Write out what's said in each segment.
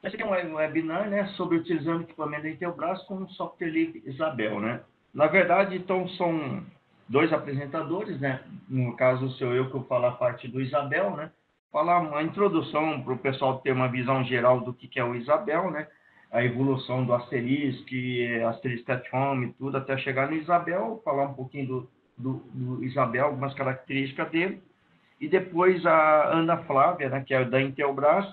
Esse aqui é um webinar, né, sobre utilizando o equipamento da Intelbras com o software livre Isabel, né? Na verdade, então, são dois apresentadores, né? No caso, sou eu que vou falar a parte do Isabel, né? Falar uma introdução para o pessoal ter uma visão geral do que é o Isabel, né? A evolução do Asterisk, Asterisk at Home, tudo, até chegar no Isabel, falar um pouquinho do Isabel, algumas características dele. E depois a Ana Flávia, né, que é da Intelbras,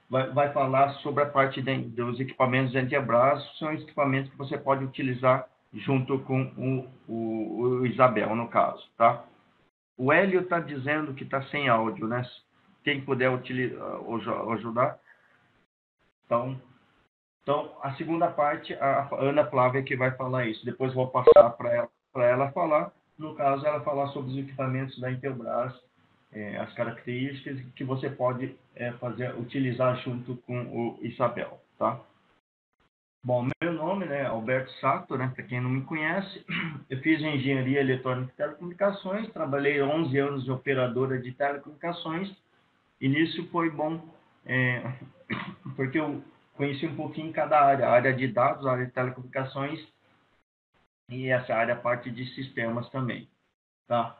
vai falar sobre a parte dos equipamentos da Intelbras, são equipamentos que você pode utilizar junto com o Isabel, no caso, tá? O Hélio está dizendo que está sem áudio, né? Quem puder ajudar. Então, a segunda parte, a Ana Flávia que vai falar isso. Depois vou passar para ela falar. No caso, ela falar sobre os equipamentos da Intelbras, as características que você pode utilizar junto com o Isabel, tá? Bom, meu nome é Alberto Sato, né? Para quem não me conhece, eu fiz engenharia eletrônica e telecomunicações, trabalhei 11 anos de operadora de telecomunicações, e nisso foi bom, porque eu conheci um pouquinho cada área, a área de dados, a área de telecomunicações, e essa área, a parte de sistemas também, tá?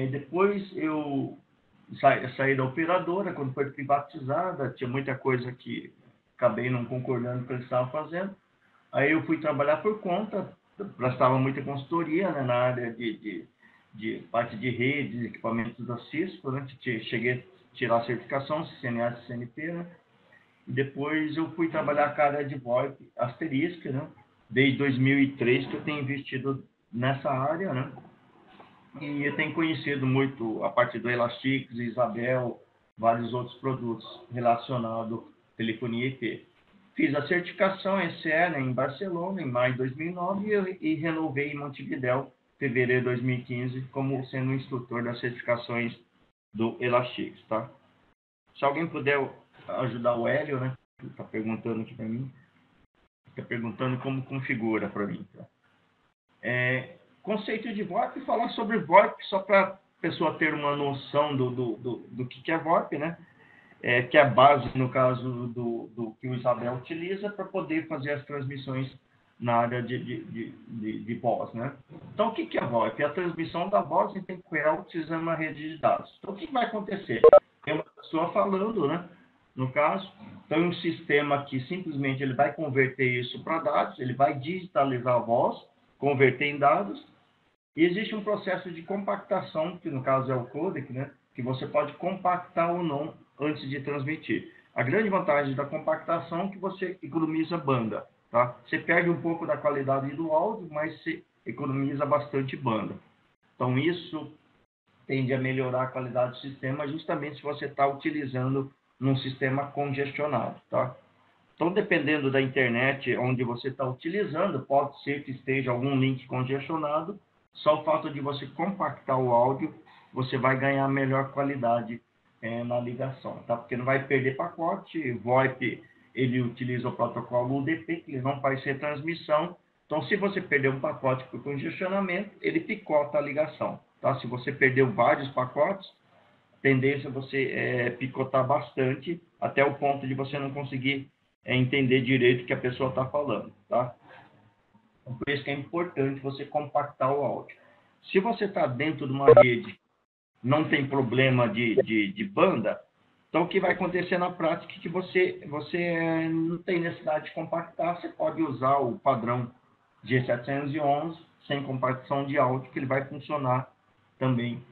Depois eu saí da operadora, quando foi privatizada, tinha muita coisa que acabei não concordando com o que eles estavam fazendo. Aí eu fui trabalhar por conta, prestava muita consultoria, né, na área de parte de redes, equipamentos da Cisco, né, cheguei a tirar a certificação, CCNA e CCNP, né, e depois eu fui trabalhar com a área de VoIP Asterisk, né, desde 2003 que eu tenho investido nessa área, né, e eu tenho conhecido muito a parte do Elastix, Isabel, vários outros produtos relacionados à telefonia IP. Fiz a certificação SE, né, em Barcelona, em maio de 2009, e renovei em Montevidéu, em fevereiro de 2015, como sendo instrutor das certificações do Elastix, tá? Se alguém puder ajudar o Hélio, né, que está perguntando aqui para mim, está perguntando como configura para mim, tá? Conceito de VoIP, falar sobre VoIP, só para a pessoa ter uma noção do que é VoIP, né? Que é a base, no caso, do que o Isabel utiliza para poder fazer as transmissões na área de voz, né? Então, o que é VoIP? É a transmissão da voz em tempo real utilizando uma rede de dados. Então, o que vai acontecer? Tem uma pessoa falando, né? No caso, então, um sistema que simplesmente ele vai converter isso para dados, ele vai digitalizar a voz, converter em dados, e existe um processo de compactação, que no caso é o codec, né? Que você pode compactar ou não antes de transmitir. A grande vantagem da compactação é que você economiza banda, tá? Você perde um pouco da qualidade do áudio, mas você economiza bastante banda. Então, isso tende a melhorar a qualidade do sistema, justamente se você está utilizando num sistema congestionado, tá? Então, dependendo da internet onde você está utilizando, pode ser que esteja algum link congestionado. Só o fato de você compactar o áudio, você vai ganhar melhor qualidade na ligação, tá? Porque não vai perder pacote. VoIP, ele utiliza o protocolo UDP, que ele não faz retransmissão. Então, se você perder um pacote por congestionamento, ele picota a ligação, tá? Se você perdeu vários pacotes, tendência a você picotar bastante, até o ponto de você não conseguir entender direito o que a pessoa está falando, tá? Então, por isso que é importante você compactar o áudio. Se você está dentro de uma rede, não tem problema de banda, então o que vai acontecer na prática é que você não tem necessidade de compactar, você pode usar o padrão G711 sem compactação de áudio, que ele vai funcionar também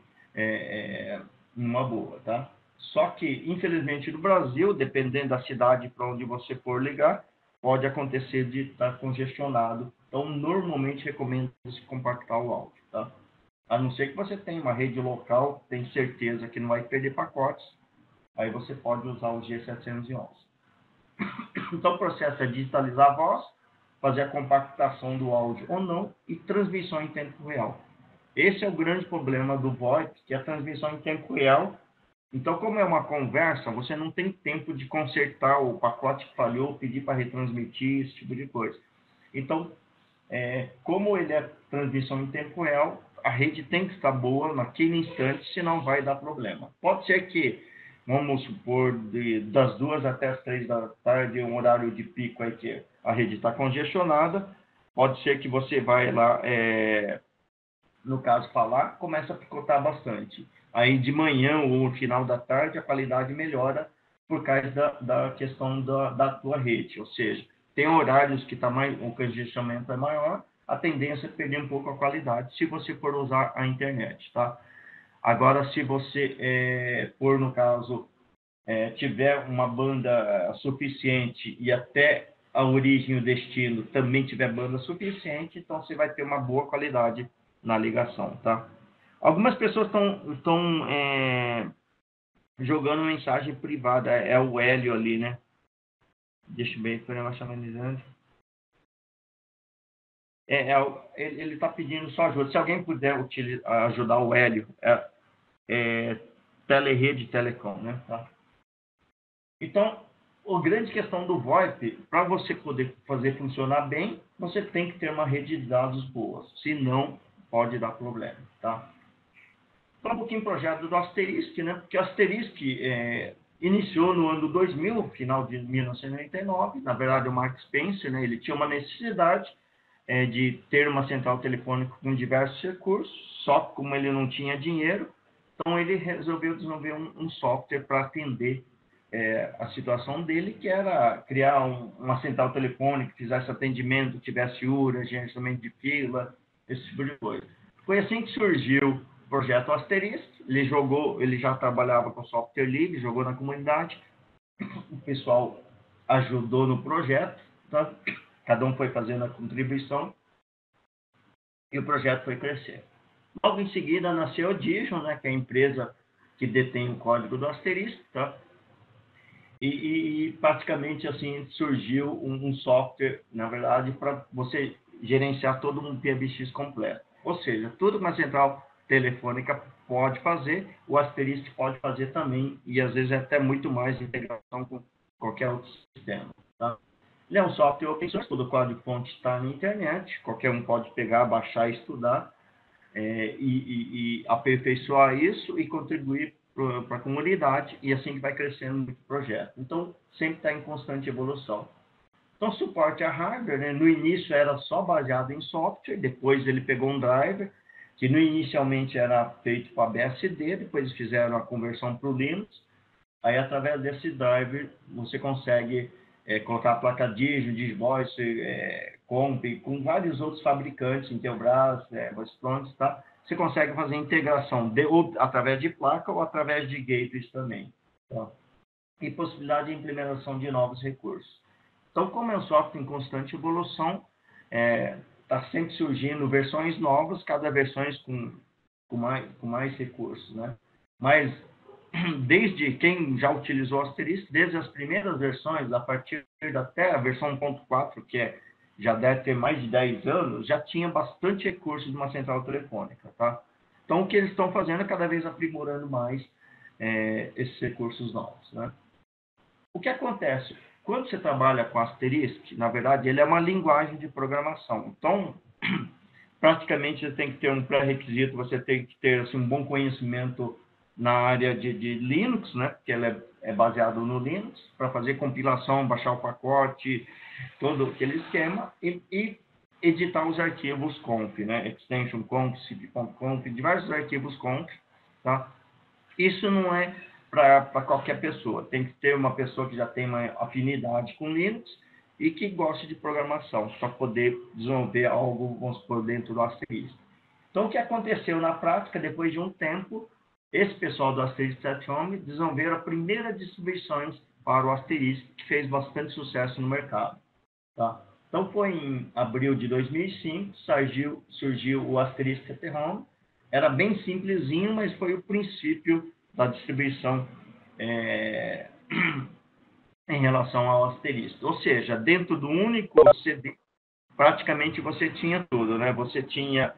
numa boa, tá? Só que, infelizmente, no Brasil, dependendo da cidade para onde você for ligar, pode acontecer de estar congestionado. Então, normalmente, recomendo-se compactar o áudio, tá? A não ser que você tenha uma rede local, tem certeza que não vai perder pacotes, aí você pode usar o G711. Então, o processo é digitalizar a voz, fazer a compactação do áudio ou não e transmissão em tempo real. Esse é o grande problema do VoIP, que é a transmissão em tempo real. Então, como é uma conversa, você não tem tempo de consertar o pacote que falhou, pedir para retransmitir, esse tipo de coisa. Então, como ele é transmissão em tempo real, a rede tem que estar boa naquele instante, senão vai dar problema. Pode ser que vamos supor, das 2 até as 3 da tarde, um horário de pico aí que a rede está congestionada, pode ser que você vai lá, no caso, falar, começa a picotar bastante. Aí de manhã ou no final da tarde, a qualidade melhora por causa da questão da tua rede. Ou seja, tem horários que o congestionamento é maior, a tendência é perder um pouco a qualidade se você for usar a internet, tá? Agora, se você for, no caso, tiver uma banda suficiente e até a origem e o destino também tiver banda suficiente, então você vai ter uma boa qualidade na ligação, tá? Algumas pessoas estão jogando mensagem privada, é o Hélio ali, né? Deixa eu ver, analisando. Ele está pedindo só ajuda. Se alguém puder ajudar o Hélio, Telerede Telecom, né? Tá? Então, a grande questão do VoIP, para você poder fazer funcionar bem, você tem que ter uma rede de dados boa, senão pode dar problema, tá? Então, um pouquinho projeto do Asterisk, né? Porque o Asterisk iniciou no ano 2000, final de 1999, na verdade o Mark Spencer, né? Ele tinha uma necessidade de ter uma central telefônica com diversos recursos, só que como ele não tinha dinheiro, então ele resolveu desenvolver um software para atender a situação dele, que era criar uma central telefônica que fizesse atendimento, tivesse URA, gerenciamento de fila, esse tipo de coisa. Foi assim que surgiu o projeto Asterisk. Ele já trabalhava com software livre, jogou na comunidade, o pessoal ajudou no projeto, tá? Cada um foi fazendo a contribuição e o projeto foi crescer. Logo em seguida nasceu a Digion, né, que é a empresa que detém o código do Asterisk, tá? E praticamente assim surgiu um software, na verdade, para você gerenciar todo um PBX completo. Ou seja, tudo que uma central telefônica pode fazer, o Asterisk pode fazer também, e às vezes é até muito mais integração com qualquer outro sistema. Tá? Ele é um software open source, todo o código-fonte está na internet, qualquer um pode pegar, baixar, estudar, e aperfeiçoar isso e contribuir para a comunidade, e assim que vai crescendo o projeto. Então, sempre está em constante evolução. Então, suporte a hardware, né? No início era só baseado em software, depois ele pegou um driver, que inicialmente era feito para BSD, depois eles fizeram a conversão para o Linux, aí através desse driver você consegue colocar a placa Digital, DigiVoice, Comp, com vários outros fabricantes, Intelbras, Voicetronics, tá? Você consegue fazer integração ou através de placa ou através de gateways também. Tá? E possibilidade de implementação de novos recursos. Então, como é um software em constante evolução, está sempre surgindo versões novas, cada versões com mais recursos, né? Mas, desde quem já utilizou Asterisk, desde as primeiras versões, a partir até a versão 1.4, que já deve ter mais de 10 anos, já tinha bastante recurso de uma central telefônica, tá? Então, o que eles estão fazendo é cada vez aprimorando mais esses recursos novos, né? O que acontece? Quando você trabalha com Asterisk, na verdade, ele é uma linguagem de programação. Então, praticamente, você tem que ter um pré-requisito, você tem que ter assim, um bom conhecimento na área de Linux, né? Porque ela é baseado no Linux, para fazer compilação, baixar o pacote, todo aquele esquema, e editar os arquivos conf, né? Extension conf, cp.conf, diversos arquivos conf, tá? Isso não é para qualquer pessoa. Tem que ter uma pessoa que já tem uma afinidade com Linux e que goste de programação, para poder desenvolver algo, vamos supor, dentro do Asterisk. Então, o que aconteceu na prática, depois de um tempo, esse pessoal do Asterisk At Home desenvolveram a primeira distribuições para o Asterisk, que fez bastante sucesso no mercado. Tá? Então, foi em abril de 2005, surgiu o Asterisk At Home. Era bem simplesinho, mas foi o princípio da distribuição em relação ao Asterisk. Ou seja, dentro do único CD, praticamente você tinha tudo, né? Você tinha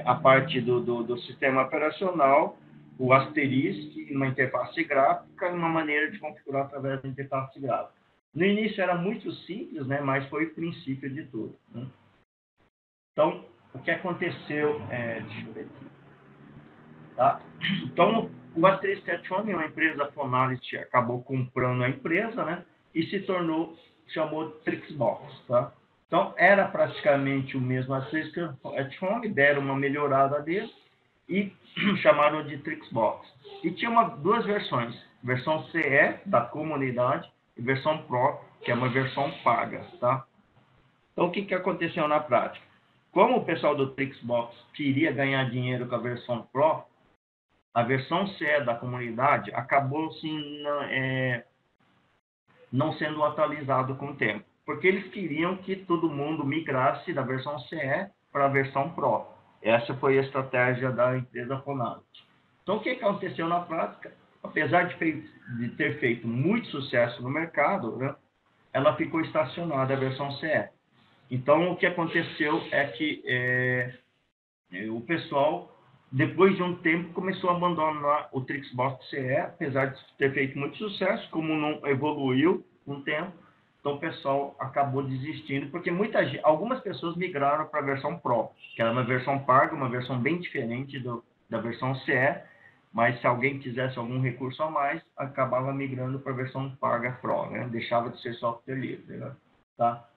a parte do sistema operacional, o Asterisk, uma interface gráfica e uma maneira de configurar através da interface gráfica. No início era muito simples, né? Mas foi o princípio de tudo, né? Então, o que aconteceu... deixa eu ver aqui. Tá? Então, o Asterisco Cat Home, uma empresa Fonalit, acabou comprando a empresa, né? E se tornou, chamou de Trixbox, tá? Então, era praticamente o mesmo Asterisco Cat Home, deram uma melhorada dele e chamaram de Trixbox. E tinha duas versões, versão CE, da comunidade, e versão Pro, que é uma versão paga, tá? Então, o que aconteceu na prática? Como o pessoal do Trixbox queria ganhar dinheiro com a versão Pro, a versão CE da comunidade acabou assim, não sendo atualizado com o tempo, porque eles queriam que todo mundo migrasse da versão CE para a versão Pro. Essa foi a estratégia da empresa Fonalit. Então, o que aconteceu na prática? Apesar de ter feito muito sucesso no mercado, né, ela ficou estacionada, a versão CE. Então, o que aconteceu é que o pessoal, depois de um tempo, começou a abandonar o Trixbox CE, apesar de ter feito muito sucesso, como não evoluiu com o tempo, então o pessoal acabou desistindo, porque algumas pessoas migraram para a versão Pro, que era uma versão paga, uma versão bem diferente da versão CE, mas se alguém quisesse algum recurso a mais, acabava migrando para a versão paga Pro, né? Deixava de ser software livre, né? Tá?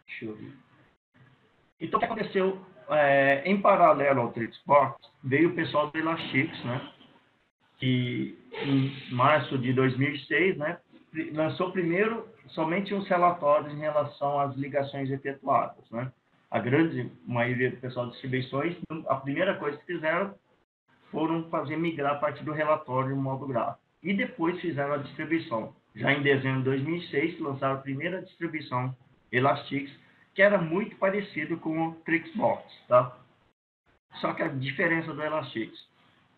Deixa eu ver. Então, o que aconteceu? Em paralelo ao Trixbox, veio o pessoal do Elastix, né? Que em março de 2006, né, lançou primeiro somente uns relatórios em relação às ligações efetuadas, né? A grande maioria do pessoal de distribuições, a primeira coisa que fizeram foram fazer migrar a partir do relatório em modo gráfico. E depois fizeram a distribuição. Já em dezembro de 2006, lançaram a primeira distribuição Elastix, que era muito parecido com o Trixbox, tá? Só que a diferença do Elastix,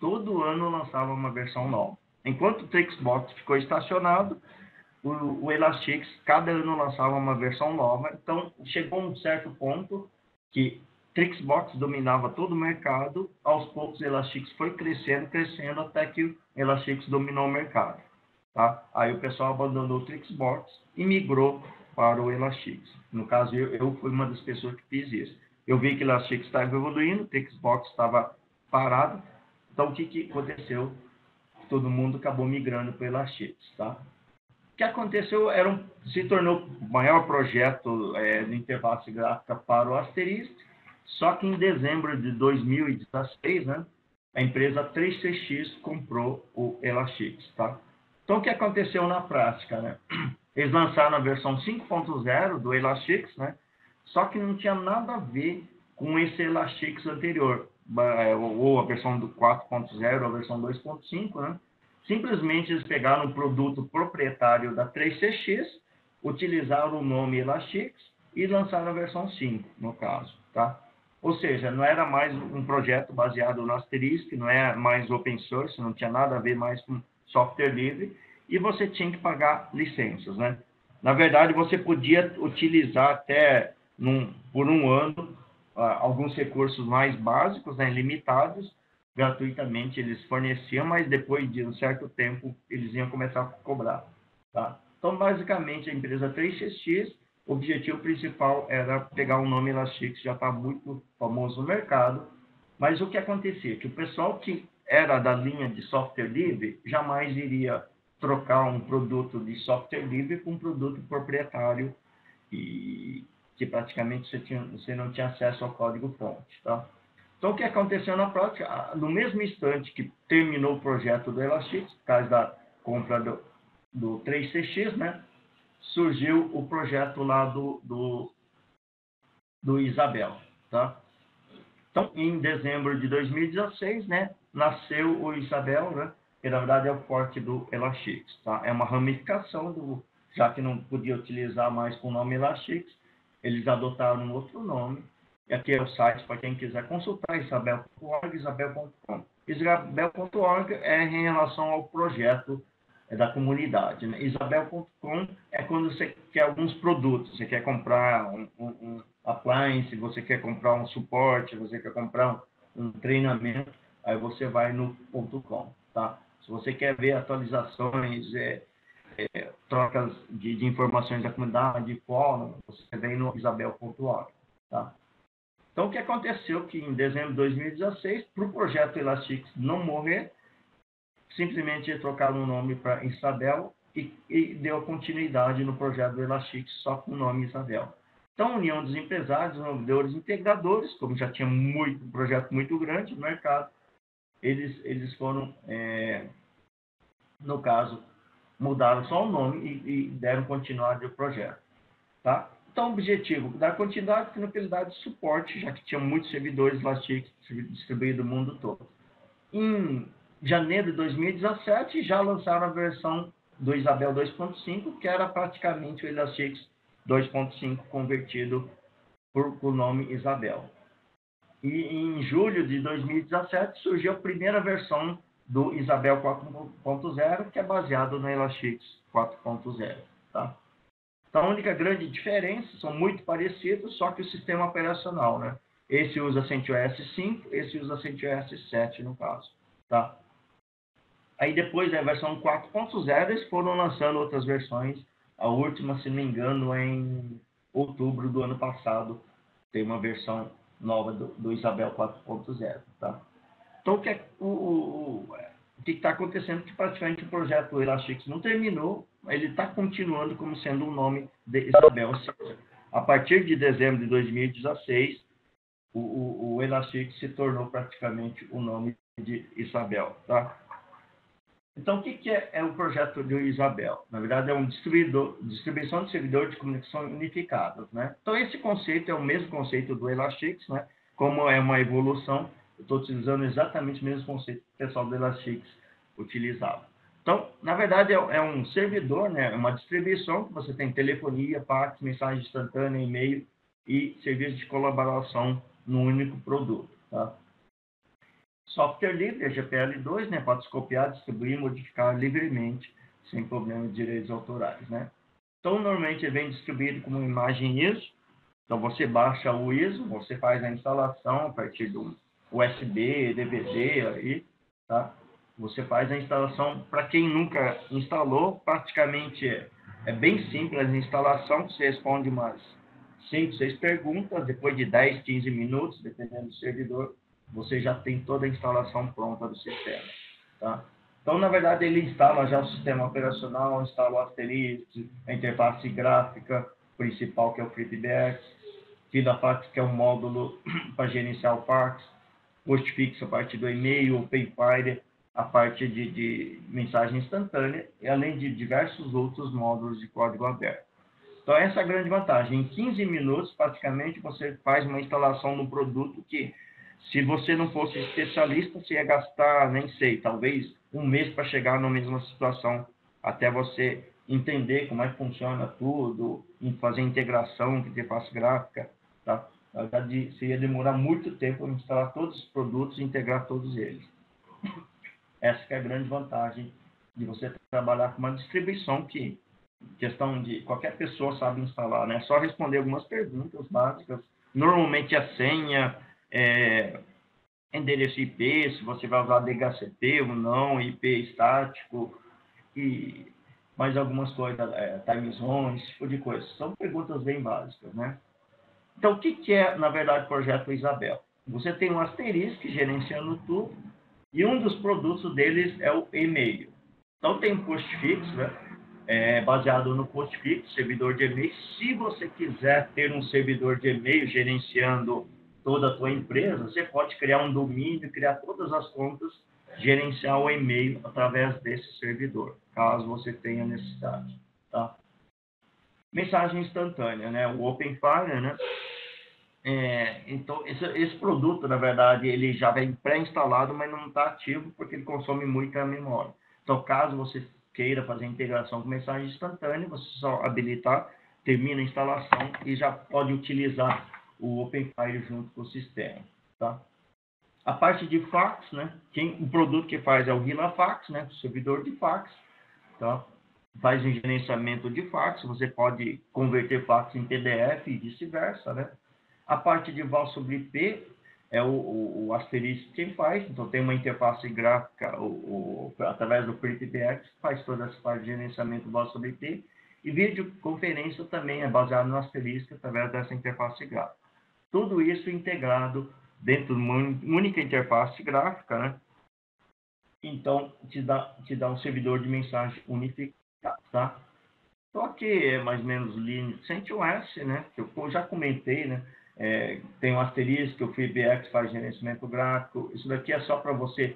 todo ano lançava uma versão nova. Enquanto o Trixbox ficou estacionado, o Elastix, cada ano lançava uma versão nova. Então, chegou um certo ponto que Trixbox dominava todo o mercado. Aos poucos, o Elastix foi crescendo, até que o Elastix dominou o mercado. Tá? Aí o pessoal abandonou o Trixbox e migrou para o Elastix. No caso, eu fui uma das pessoas que fiz isso. Eu vi que o Elastix estava evoluindo, o Trixbox estava parado. Então, o que aconteceu? Todo mundo acabou migrando para o Elastix, tá? O que aconteceu se tornou o maior projeto de interface gráfica para o Asterisk, só que em dezembro de 2016, né, a empresa 3CX comprou o Elastix, tá? Então, o que aconteceu na prática, né? Eles lançaram a versão 5.0 do Elastix, né? Só que não tinha nada a ver com esse Elastix anterior, ou a versão do 4.0, ou a versão 2.5, né? Simplesmente eles pegaram um produto proprietário da 3CX, utilizaram o nome Elastix e lançaram a versão 5, no caso, tá? Ou seja, não era mais um projeto baseado no Asterisk, não é mais open source, não tinha nada a ver mais com software livre, e você tinha que pagar licenças, né? Na verdade, você podia utilizar até por um ano alguns recursos mais básicos, né, limitados, gratuitamente eles forneciam, mas depois de um certo tempo eles iam começar a cobrar, tá? Então, basicamente, a empresa 3CX, o objetivo principal era pegar um nome Elastix, já está muito famoso no mercado, mas o que acontecia? Que o pessoal que era da linha de software livre jamais iria trocar um produto de software livre com um produto proprietário e que praticamente você não tinha acesso ao código-fonte, tá? Então, o que aconteceu na prática? No mesmo instante que terminou o projeto do Elastix, por causa da compra do 3CX, né, surgiu o projeto lá do Isabel, tá? Então, em dezembro de 2016, né, nasceu o Isabel, né, que na verdade é o fork do Elastix, tá? É uma ramificação já que não podia utilizar mais com o nome Elastix, eles adotaram um outro nome. E aqui é o site para quem quiser consultar, isabel.org, isabel.com. Isabel.org é em relação ao projeto da comunidade, né? Isabel.com é quando você quer alguns produtos, você quer comprar um appliance, você quer comprar um suporte, você quer comprar um treinamento, aí você vai no .com, tá? Se você quer ver atualizações, trocas de informações da comunidade, fórum, você vem no isabel.org, tá? Então, o que aconteceu que em dezembro de 2016, para o projeto Elastix não morrer, simplesmente trocaram o nome para Isabel e deu continuidade no projeto do Elastix só com o nome Isabel. Então, a União dos Empresários, Desenvolvedores e Integradores, como já tinha um projeto muito grande no mercado, eles foram, no caso, mudaram só o nome e deram continuidade ao projeto. Tá? Então, o objetivo, dar continuidade, finalidade de suporte, já que tinha muitos servidores Elastix distribuídos no mundo todo. Em janeiro de 2017, já lançaram a versão do Isabel 2.5, que era praticamente o Elastix 2.5 convertido por o nome Isabel. E em julho de 2017 surgiu a primeira versão do Isabel 4.0, que é baseado no Elastix 4.0. Tá? Então, a única grande diferença, são muito parecidos, só que o sistema operacional, né? Esse usa CentOS 5, esse usa CentOS 7, no caso. Tá? Aí, depois da versão 4.0, eles foram lançando outras versões. A última, se não me engano, em outubro do ano passado, tem uma versão nova do Isabel 4.0. Tá? Então, o que está acontecendo é que praticamente o projeto Elastix não terminou, ele está continuando como sendo o nome de Isabel. Ou seja, a partir de dezembro de 2016, o Elastix se tornou praticamente o nome de Isabel. Tá? Então, o que é o projeto de Isabel? Na verdade, é um distribuição de servidor de comunicação unificados. Né? Então, esse conceito é o mesmo conceito do Elastix, né? Como é uma evolução. Eu estou utilizando exatamente o mesmo conceito que o pessoal do Elastix utilizava. Então, na verdade, é um servidor, né? É uma distribuição que você tem telefonia, fax, mensagem instantânea, e-mail e serviço de colaboração no único produto. Tá? Software livre, a GPL2, né? Pode se copiar, distribuir, modificar livremente, sem problema de direitos autorais. Né? Então, normalmente, ele vem distribuído como imagem ISO. Então, você baixa o ISO, você faz a instalação a partir do USB, DVD, aí, tá? Você faz a instalação. Para quem nunca instalou, praticamente é bem simples a instalação. Você responde umas 5, 6 perguntas. Depois de 10, 15 minutos, dependendo do servidor, você já tem toda a instalação pronta do sistema. Tá? Então, na verdade, ele instala já o sistema operacional, instala o asterisco, a interface gráfica principal, que é o FreeBX, FidaFax, que é um módulo para gerenciar o fax, Postfix a partir do e-mail, o PayFire, a parte de mensagem instantânea, e além de diversos outros módulos de código aberto. Então, essa é a grande vantagem. Em 15 minutos, praticamente, você faz uma instalação no produto que, se você não fosse especialista, você ia gastar, nem sei, talvez um mês para chegar na mesma situação, até você entender como é que funciona tudo, fazer integração, interface gráfica, tá? Na verdade, você ia demorar muito tempo para instalar todos os produtos e integrar todos eles. Essa que é a grande vantagem de você trabalhar com uma distribuição que, questão de qualquer pessoa sabe instalar, né? É só responder algumas perguntas básicas. Normalmente a senha, endereço IP, se você vai usar DHCP ou não, IP estático e mais algumas coisas, time zone, esse tipo de coisa. São perguntas bem básicas, né? Então, o que é, na verdade, o projeto Isabel? Você tem um asterisco gerenciando tudo, e um dos produtos deles é o e-mail. Então, tem um Postfix, né? Baseado no Postfix, servidor de e-mail. Se você quiser ter um servidor de e-mail gerenciando toda a tua empresa, você pode criar um domínio, criar todas as contas, gerenciar o e-mail através desse servidor, caso você tenha necessidade. Tá? Mensagem instantânea, né? O OpenFire, né? Então, esse produto, na verdade, ele já vem pré-instalado, mas não está ativo porque ele consome muita memória. Então, caso você queira fazer integração com mensagem instantânea, você só habilitar, termina a instalação e já pode utilizar o OpenFire junto com o sistema. Tá? A parte de fax, né? O produto que faz é o RilaFax, né? O servidor de fax. Tá? Faz um gerenciamento de fax, você pode converter fax em PDF e vice-versa, né? A parte de voz sobre IP é o asterisco quem faz, então tem uma interface gráfica através do FreeBX, faz toda essa parte de gerenciamento de voz sobre IP, e videoconferência também é baseado no asterisco através dessa interface gráfica. Tudo isso integrado dentro de uma única interface gráfica, né? Então, te dá um servidor de mensagem unificado, tá? Só que é mais ou menos Linux CentOS, né? Que eu já comentei, né? Tem um asterisco, o FreeBX faz gerenciamento gráfico. Isso daqui é só para você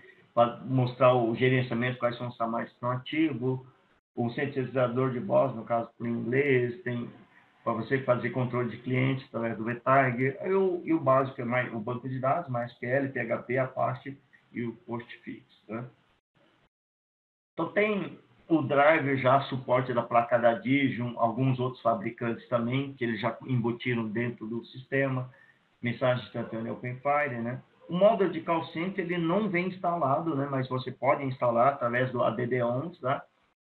mostrar o gerenciamento, quais são os tamanhos que estão ativos. O sintetizador de voz, no caso, para o inglês. Tem para você fazer controle de clientes através do VTag. E o básico é o banco de dados, MySQL, PHP, Apache e o Postfix, né? Então, tem o driver já suporte da placa da Digium, alguns outros fabricantes também, que eles já embutiram dentro do sistema, mensagem instantânea OpenFire, né? O módulo de call center, ele não vem instalado, né? Mas você pode instalar através do ADD11, tá?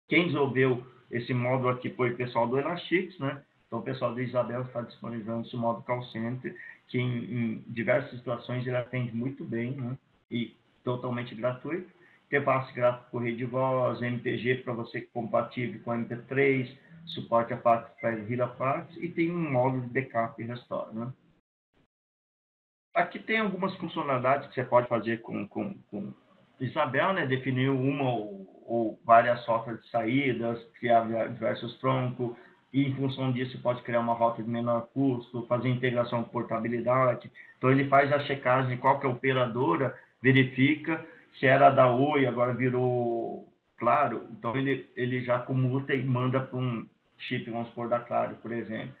Quem desenvolveu esse módulo aqui foi o pessoal do Elastix, né? Então, o pessoal da Isabel está disponibilizando esse módulo call center, que em diversas situações ele atende muito bem, né? E totalmente gratuito. Interface gráfica por rede de voz, MPG para você compatível com MP3, suporte a parte para Hirapax e tem um módulo de backup e restore, né? Aqui tem algumas funcionalidades que você pode fazer com Isabel, né? Definir uma ou várias rotas de saídas, criar diversos troncos, e em função disso você pode criar uma rota de menor custo, fazer integração com portabilidade. Então ele faz a checagem de qual que é a operadora, verifica se era da Oi, agora virou Claro, então ele já comuta e manda para um chip, vamos supor, da Claro, por exemplo.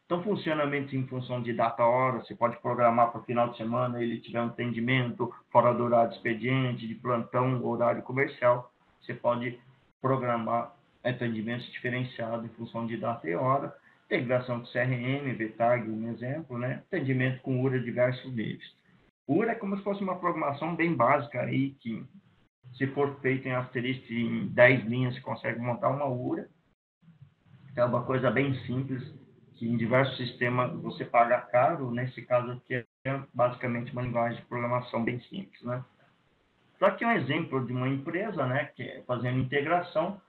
Então, funcionamento em função de data-hora, você pode programar para o final de semana, ele tiver um atendimento fora do horário de expediente, de plantão, horário comercial, você pode programar atendimentos diferenciados em função de data e hora, integração com CRM, VTag, um exemplo, né? Atendimento com URA de diversos níveis. URA é como se fosse uma programação bem básica aí, que se for feito em asterisco em 10 linhas, você consegue montar uma URA. É uma coisa bem simples, que em diversos sistemas você paga caro. Nesse caso aqui é basicamente uma linguagem de programação bem simples, né? Só que um exemplo de uma empresa, né, que é fazendo integração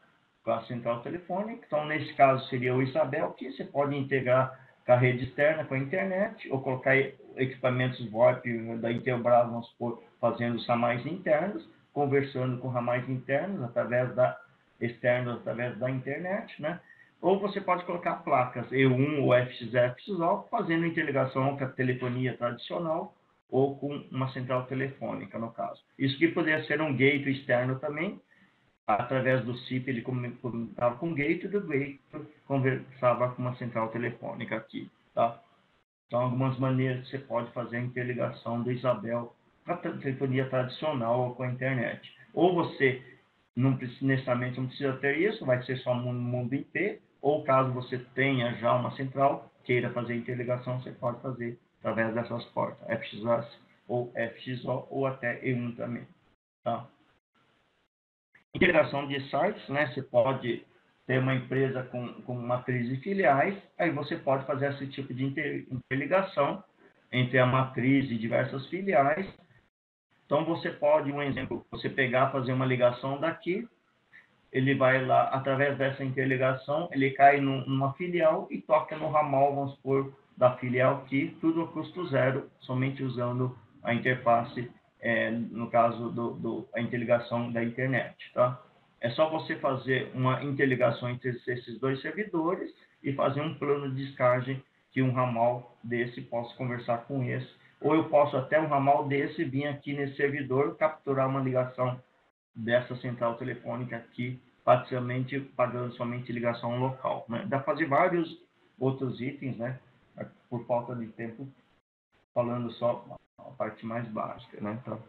com a central telefônica. Então, nesse caso, seria o Isabel, que você pode integrar com a rede externa, com a internet, ou colocar equipamentos VoIP da Intelbras, vamos supor, fazendo os ramais internos, conversando com ramais internos externos através da internet, né? Ou você pode colocar placas E1 ou FXO, fazendo interligação com a telefonia tradicional ou com uma central telefônica, no caso. Isso que poderia ser um gateway externo também. Através do CIP, ele comunicava com o gateway, do gateway conversava com uma central telefônica aqui, tá? Então, algumas maneiras que você pode fazer a interligação do Isabel com a telefonia tradicional ou com a internet. Ou você necessariamente não precisa ter isso, vai ser só no mundo IP, ou caso você tenha já uma central, queira fazer a interligação, você pode fazer através dessas portas, FXOS ou FXO, ou até E1 também, tá? Integração de sites, né? Você pode ter uma empresa com matriz e filiais, aí você pode fazer esse tipo de interligação entre a matriz e diversas filiais. Então, você pode, um exemplo, você pegar, fazer uma ligação daqui, ele vai lá, através dessa interligação, ele cai numa filial e toca no ramal, vamos supor, da filial aqui, tudo a custo zero, somente usando a interface, no caso a interligação da internet, tá? É só você fazer uma interligação entre esses dois servidores e fazer um plano de descagem que um ramal desse possa conversar com esse. Ou eu posso até um ramal desse vir aqui nesse servidor, capturar uma ligação dessa central telefônica aqui, praticamente pagando somente ligação local, né? Dá para fazer vários outros itens, né? Por falta de tempo, falando só a parte mais básica, né? Então,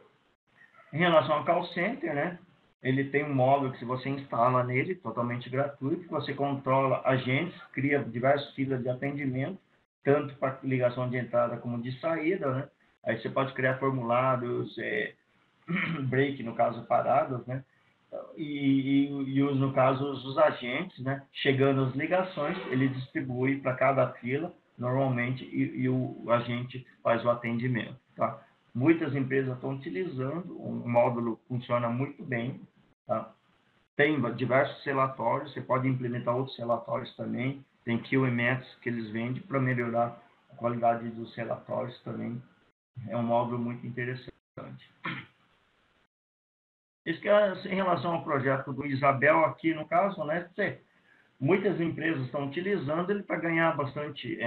em relação ao call center, né? Ele tem um módulo que, se você instala nele, totalmente gratuito, que você controla agentes, cria diversas filas de atendimento, tanto para ligação de entrada como de saída, né? Aí você pode criar formulários, break, no caso, paradas, né? E no caso, os agentes, né? Chegando as ligações, ele distribui para cada fila, normalmente, e o agente faz o atendimento, tá? Muitas empresas estão utilizando, o módulo funciona muito bem, tá? Tem diversos relatórios, você pode implementar outros relatórios também, tem QMS que eles vendem para melhorar a qualidade dos relatórios também é um módulo muito interessante. Isso que é em relação ao projeto do Isabel aqui, no caso, né? Muitas empresas estão utilizando ele para ganhar bastante,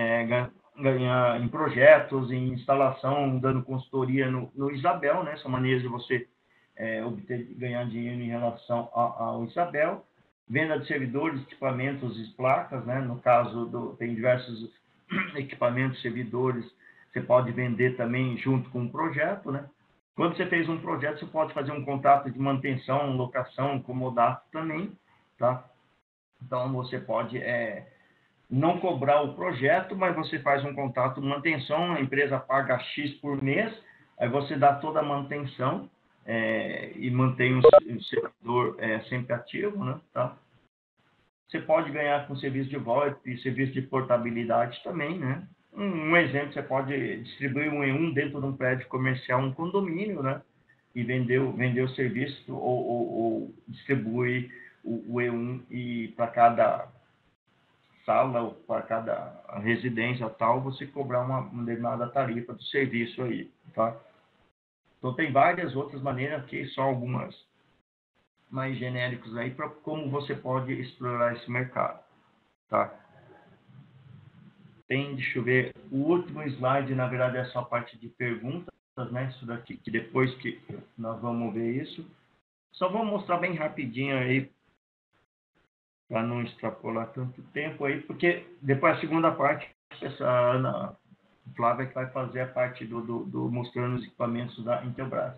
ganhar em projetos, em instalação, dando consultoria no Isabel, né? Essa maneira de você ganhar dinheiro em relação ao Isabel. Venda de servidores, equipamentos e placas, né? No caso, tem diversos equipamentos, servidores, você pode vender também junto com o projeto, né? Quando você fez um projeto, você pode fazer um contrato de manutenção, locação, comodato também, tá? Então, você pode não cobrar o projeto, mas você faz um contrato de manutenção, a empresa paga X por mês, aí você dá toda a manutenção e mantém o servidor sempre ativo, né? Tá? Você pode ganhar com serviço de VoIP, serviço de portabilidade também, né? Um exemplo, você pode distribuir um E1 dentro de um prédio comercial, um condomínio, né? E vender o serviço ou distribuir o E1 e para cada sala ou para cada residência tal, você cobrar uma determinada tarifa do serviço aí, tá? Então, tem várias outras maneiras aqui, só algumas mais genéricos aí, para como você pode explorar esse mercado, tá? Deixa eu ver, o último slide, na verdade, é só a parte de perguntas, né? Isso daqui, que depois que nós vamos ver isso. Só vou mostrar bem rapidinho aí, para não extrapolar tanto tempo aí, porque depois a segunda parte, essa Ana Flávia que vai fazer a parte do mostrando os equipamentos da Intelbras.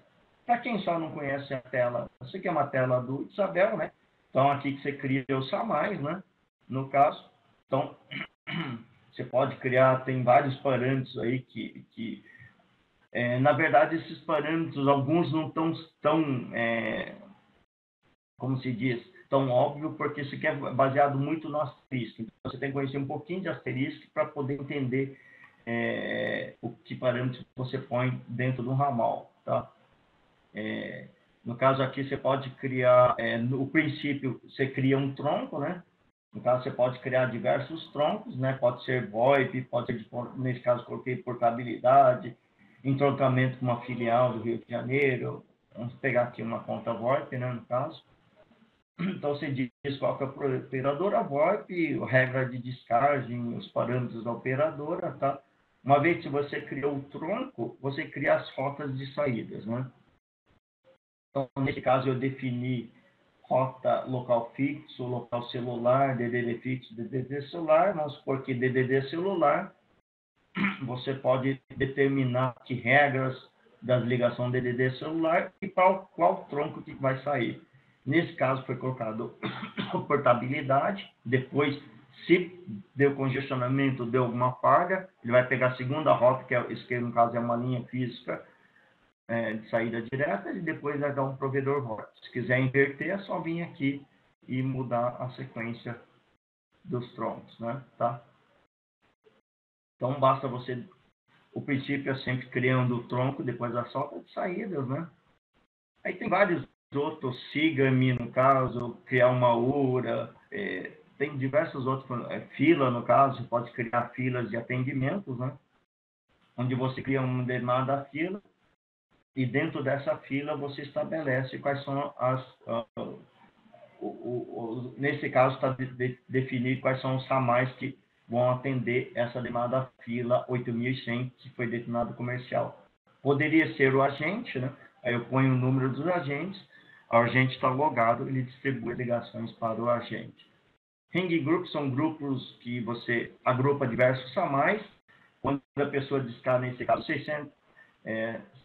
Para quem só não conhece a tela, essa aqui é uma tela do Isabel, né? Então, aqui que você cria o SAMAIS, né? No caso. Então, você pode criar, tem vários parâmetros aí que na verdade, esses parâmetros, alguns não estão tão, como se diz, tão óbvio, porque isso aqui é baseado muito no asterisco. Então, você tem que conhecer um pouquinho de asterisco para poder entender o que parâmetros você põe dentro do ramal, tá? No caso aqui, você pode criar, no princípio, você cria um tronco, né? No caso, você pode criar diversos troncos, né? Pode ser VoIP, pode ser, nesse caso, coloquei portabilidade, entroncamento com uma filial do Rio de Janeiro. Vamos pegar aqui uma conta VoIP, né? No caso. Então, você diz qual que é a operadora VoIP, a regra de descagem, os parâmetros da operadora, tá? Uma vez que você criou o tronco, você cria as rotas de saídas, né? Então, nesse caso, eu defini rota local fixo, local celular, DDD fixo, DDD celular. Vamos supor que DDD celular, você pode determinar que regras das ligações DDD celular e qual tronco que vai sair. Nesse caso, foi colocado portabilidade. Depois, se deu congestionamento, deu alguma falha, ele vai pegar a segunda rota, que no caso é uma linha física, de saída direta, e depois vai dar um provedor VoIP. Se quiser inverter, é só vir aqui e mudar a sequência dos troncos, né? Tá? Então, basta você... O princípio é sempre criando o tronco, depois a solta de saídas, né? Aí tem vários outros, Sigami, no caso, criar uma URA, tem diversos outros, fila, no caso, pode criar filas de atendimentos, né? Onde você cria uma determinada fila, e dentro dessa fila você estabelece quais são nesse caso está definido quais são os ramais que vão atender essa demanda fila 8.100 que foi destinado comercial. Poderia ser o agente, né? Aí eu ponho o número dos agentes, o agente está logado, ele distribui ligações para o agente. Ring groups são grupos que você agrupa diversos ramais, quando a pessoa discar, nesse caso,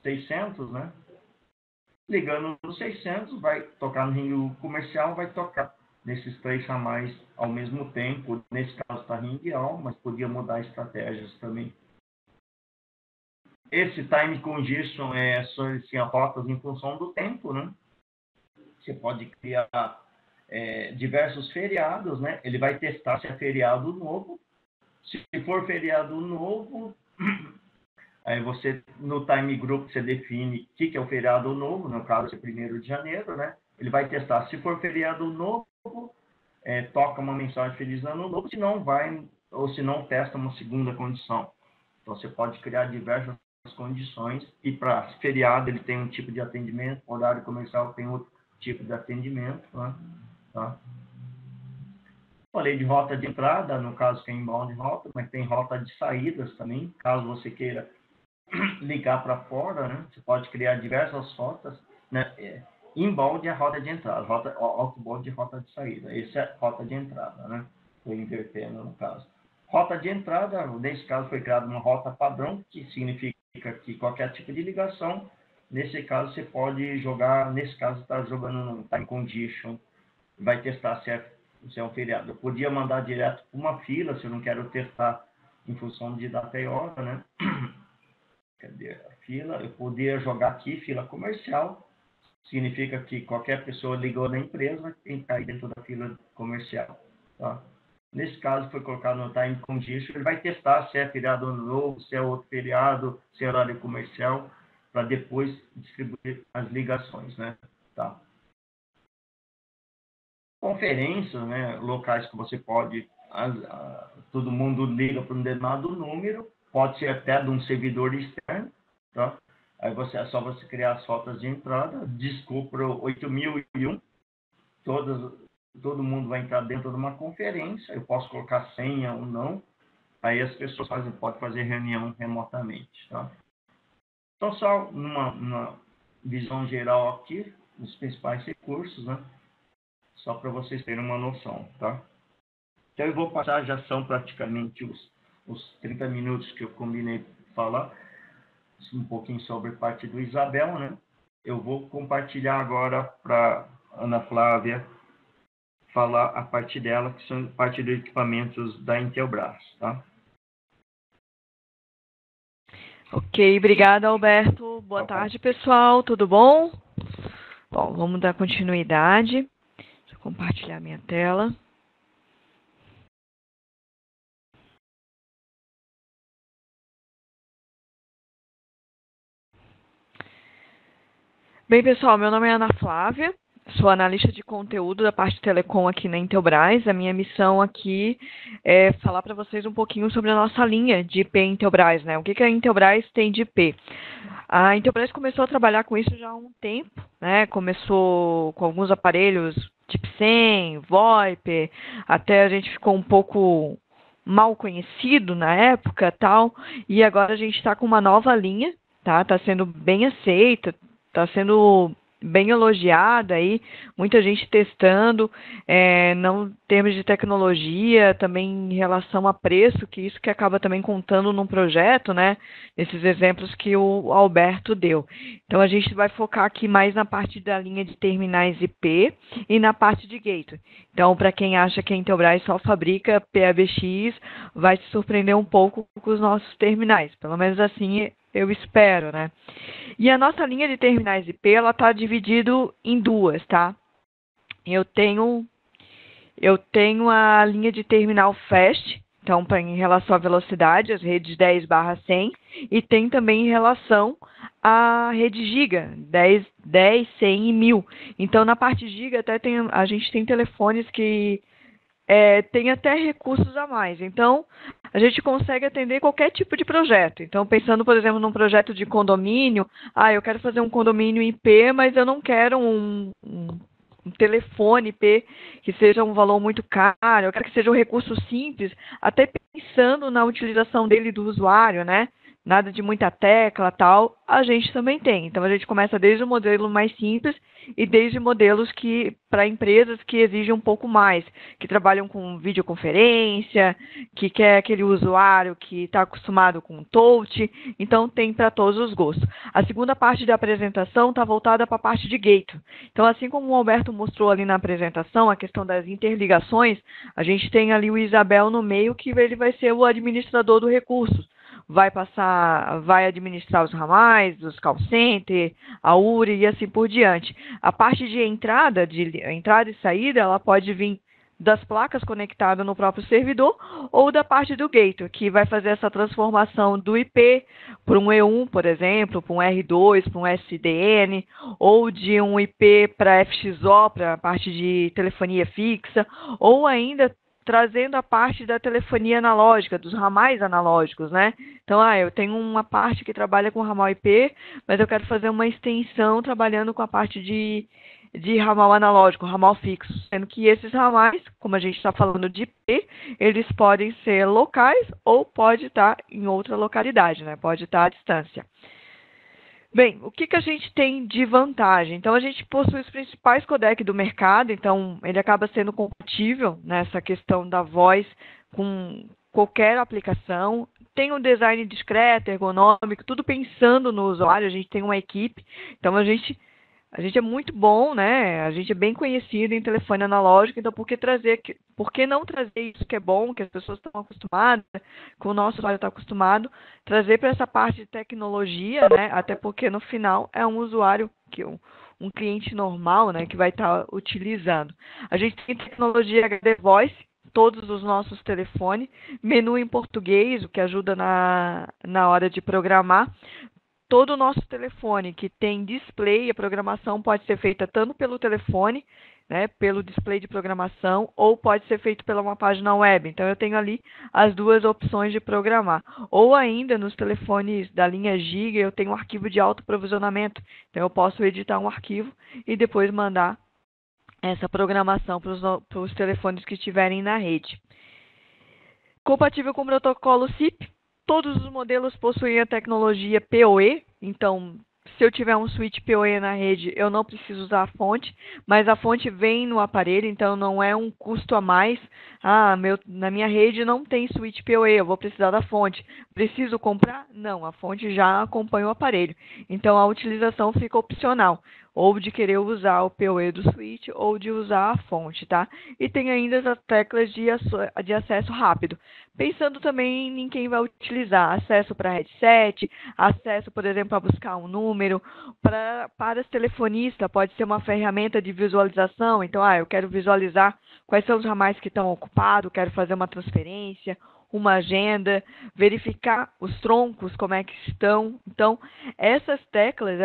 600, né? Ligando no 600, vai tocar no ring comercial, vai tocar nesses 3 ramais ao mesmo tempo. Nesse caso está ring all, mas podia mudar estratégias também. Esse time congestion são assim, rotas em função do tempo, né? Você pode criar diversos feriados, né? Ele vai testar se é feriado novo. Se for feriado novo, aí você, no time group, você define o que é o feriado novo, no caso é 1º de janeiro, né? Ele vai testar. Se for feriado novo, toca uma mensagem Feliz Ano Novo, se não vai, ou se não, testa uma segunda condição. Então, você pode criar diversas condições, e para feriado ele tem um tipo de atendimento, horário comercial tem outro tipo de atendimento, né? Tá? Falei de rota de entrada, no caso que é inbound rota, mas tem rota de saídas também, caso você queira ligar para fora, né? Você pode criar diversas rotas, né? Inbound é a rota de entrada, outbound é a rota de saída. Essa é a rota de entrada, né? Estou invertendo no caso. Rota de entrada, nesse caso foi criada uma rota padrão, que significa que qualquer tipo de ligação, nesse caso você pode jogar, nesse caso está jogando no time condition, vai testar se é um feriado. Eu podia mandar direto para uma fila, se eu não quero testar em função de data e hora, né? Cadê a fila? Eu poderia jogar aqui, fila comercial, significa que qualquer pessoa ligou na empresa tem que cair dentro da fila comercial. Tá? Nesse caso, foi colocado no time condition, ele vai testar se é feriado novo, se é outro feriado, se é horário comercial, para depois distribuir as ligações, né? Tá? Conferências, né? Locais que você pode, todo mundo liga para um determinado número, pode ser até de um servidor externo, tá? Aí é só você criar as rotas de entrada, desculpa 8001, todo mundo vai entrar dentro de uma conferência, eu posso colocar senha ou não, aí as pessoas podem fazer reunião remotamente, tá? Então, só uma visão geral aqui, os principais recursos, né? Só para vocês terem uma noção, tá? Então, eu vou passar, já são praticamente os 30 minutos que eu combinei falar, um pouquinho sobre a parte do Isabel, né? Eu vou compartilhar agora para Ana Flávia falar a parte dela, que são parte dos equipamentos da Intelbras, tá? Ok, obrigada, Alberto. Boa tarde, pessoal, tudo bom? Bom, vamos dar continuidade. Deixa eu compartilhar minha tela. Bem, pessoal, meu nome é Ana Flávia, sou analista de conteúdo da parte de telecom aqui na Intelbras. A minha missão aqui é falar para vocês um pouquinho sobre a nossa linha de IP Intelbras, né? O que a Intelbras tem de IP? A Intelbras começou a trabalhar com isso já há um tempo, né? Começou com alguns aparelhos tipo 100, VoIP, até a gente ficou um pouco mal conhecido na época, tal, e agora a gente está com uma nova linha, tá? Está sendo bem aceita, está sendo bem elogiada aí, muita gente testando, não em termos de tecnologia, também em relação a preço, que isso que acaba também contando num projeto, né? Esses exemplos que o Alberto deu. Então, a gente vai focar aqui mais na parte da linha de terminais IP e na parte de gateway. Então, para quem acha que a Intelbras só fabrica PABX, vai se surpreender um pouco com os nossos terminais. Pelo menos assim eu espero, né? E a nossa linha de terminais IP, ela está dividida em duas, tá? Eu tenho a linha de terminal fast, então, em relação à velocidade, as redes 10/100, e tem também em relação à rede giga, 10, 100 e 1000. Então, na parte giga, até a gente tem telefones que tem até recursos a mais. Então, a gente consegue atender qualquer tipo de projeto. Então, pensando, por exemplo, num projeto de condomínio, eu quero fazer um condomínio IP, mas eu não quero um telefone IP que seja um valor muito caro, eu quero que seja um recurso simples, até pensando na utilização dele do usuário, né? Nada de muita tecla, tal, a gente também tem. Então, a gente começa desde o modelo mais simples e desde modelos para empresas que exigem um pouco mais, que trabalham com videoconferência, que quer aquele usuário que está acostumado com touch, então tem para todos os gostos. A segunda parte da apresentação está voltada para a parte de gateway. Então, assim como o Alberto mostrou ali na apresentação, a questão das interligações, a gente tem ali o Isabel no meio, que ele vai ser o administrador do recurso. Vai administrar os ramais, os call center, a URI e assim por diante. A parte de entrada e saída, ela pode vir das placas conectadas no próprio servidor ou da parte do gateway, que vai fazer essa transformação do IP para um E1, por exemplo, para um R2, para um SDN, ou de um IP para FXO, para a parte de telefonia fixa, ou ainda trazendo a parte da telefonia analógica, dos ramais analógicos, né? Então, eu tenho uma parte que trabalha com ramal IP, mas eu quero fazer uma extensão trabalhando com a parte de ramal analógico, ramal fixo, sendo que esses ramais, como a gente está falando de IP, eles podem ser locais ou pode estar em outra localidade, né? Pode estar à distância. Bem, o que a gente tem de vantagem? Então, a gente possui os principais codecs do mercado, então ele acaba sendo compatível nessa questão da voz com qualquer aplicação. Tem um design discreto, ergonômico, tudo pensando no usuário, a gente tem uma equipe, então a gente é muito bom, né? A gente é bem conhecido em telefone analógico, então por que não trazer isso que é bom, que as pessoas estão acostumadas, que o nosso usuário está acostumado, trazer para essa parte de tecnologia, né? Até porque no final é um usuário, um cliente normal, né? Que vai estar utilizando. A gente tem tecnologia HD Voice, todos os nossos telefones, menu em português, o que ajuda na hora de programar. Todo o nosso telefone que tem display, a programação pode ser feita tanto pelo telefone, né, pelo display de programação, ou pode ser feito pela uma página web. Então, eu tenho ali as duas opções de programar. Ou ainda, nos telefones da linha Giga, eu tenho um arquivo de autoprovisionamento. Então, eu posso editar um arquivo e depois mandar essa programação para os telefones que estiverem na rede. Compatível com o protocolo SIP. Todos os modelos possuem a tecnologia PoE, então, se eu tiver um switch PoE na rede, eu não preciso usar a fonte, mas a fonte vem no aparelho, então não é um custo a mais. Na minha rede não tem switch PoE, eu vou precisar da fonte. Preciso comprar? Não, a fonte já acompanha o aparelho. Então, a utilização fica opcional, ou de querer usar o PoE do switch, ou de usar a fonte, tá? E tem ainda as teclas de acesso rápido. Pensando também em quem vai utilizar, acesso para headset, acesso, por exemplo, a buscar um número. Para os telefonistas, pode ser uma ferramenta de visualização. Então, eu quero visualizar quais são os ramais que estão ocupados, quero fazer uma transferência, uma agenda, verificar os troncos, como é que estão. Então, essas teclas,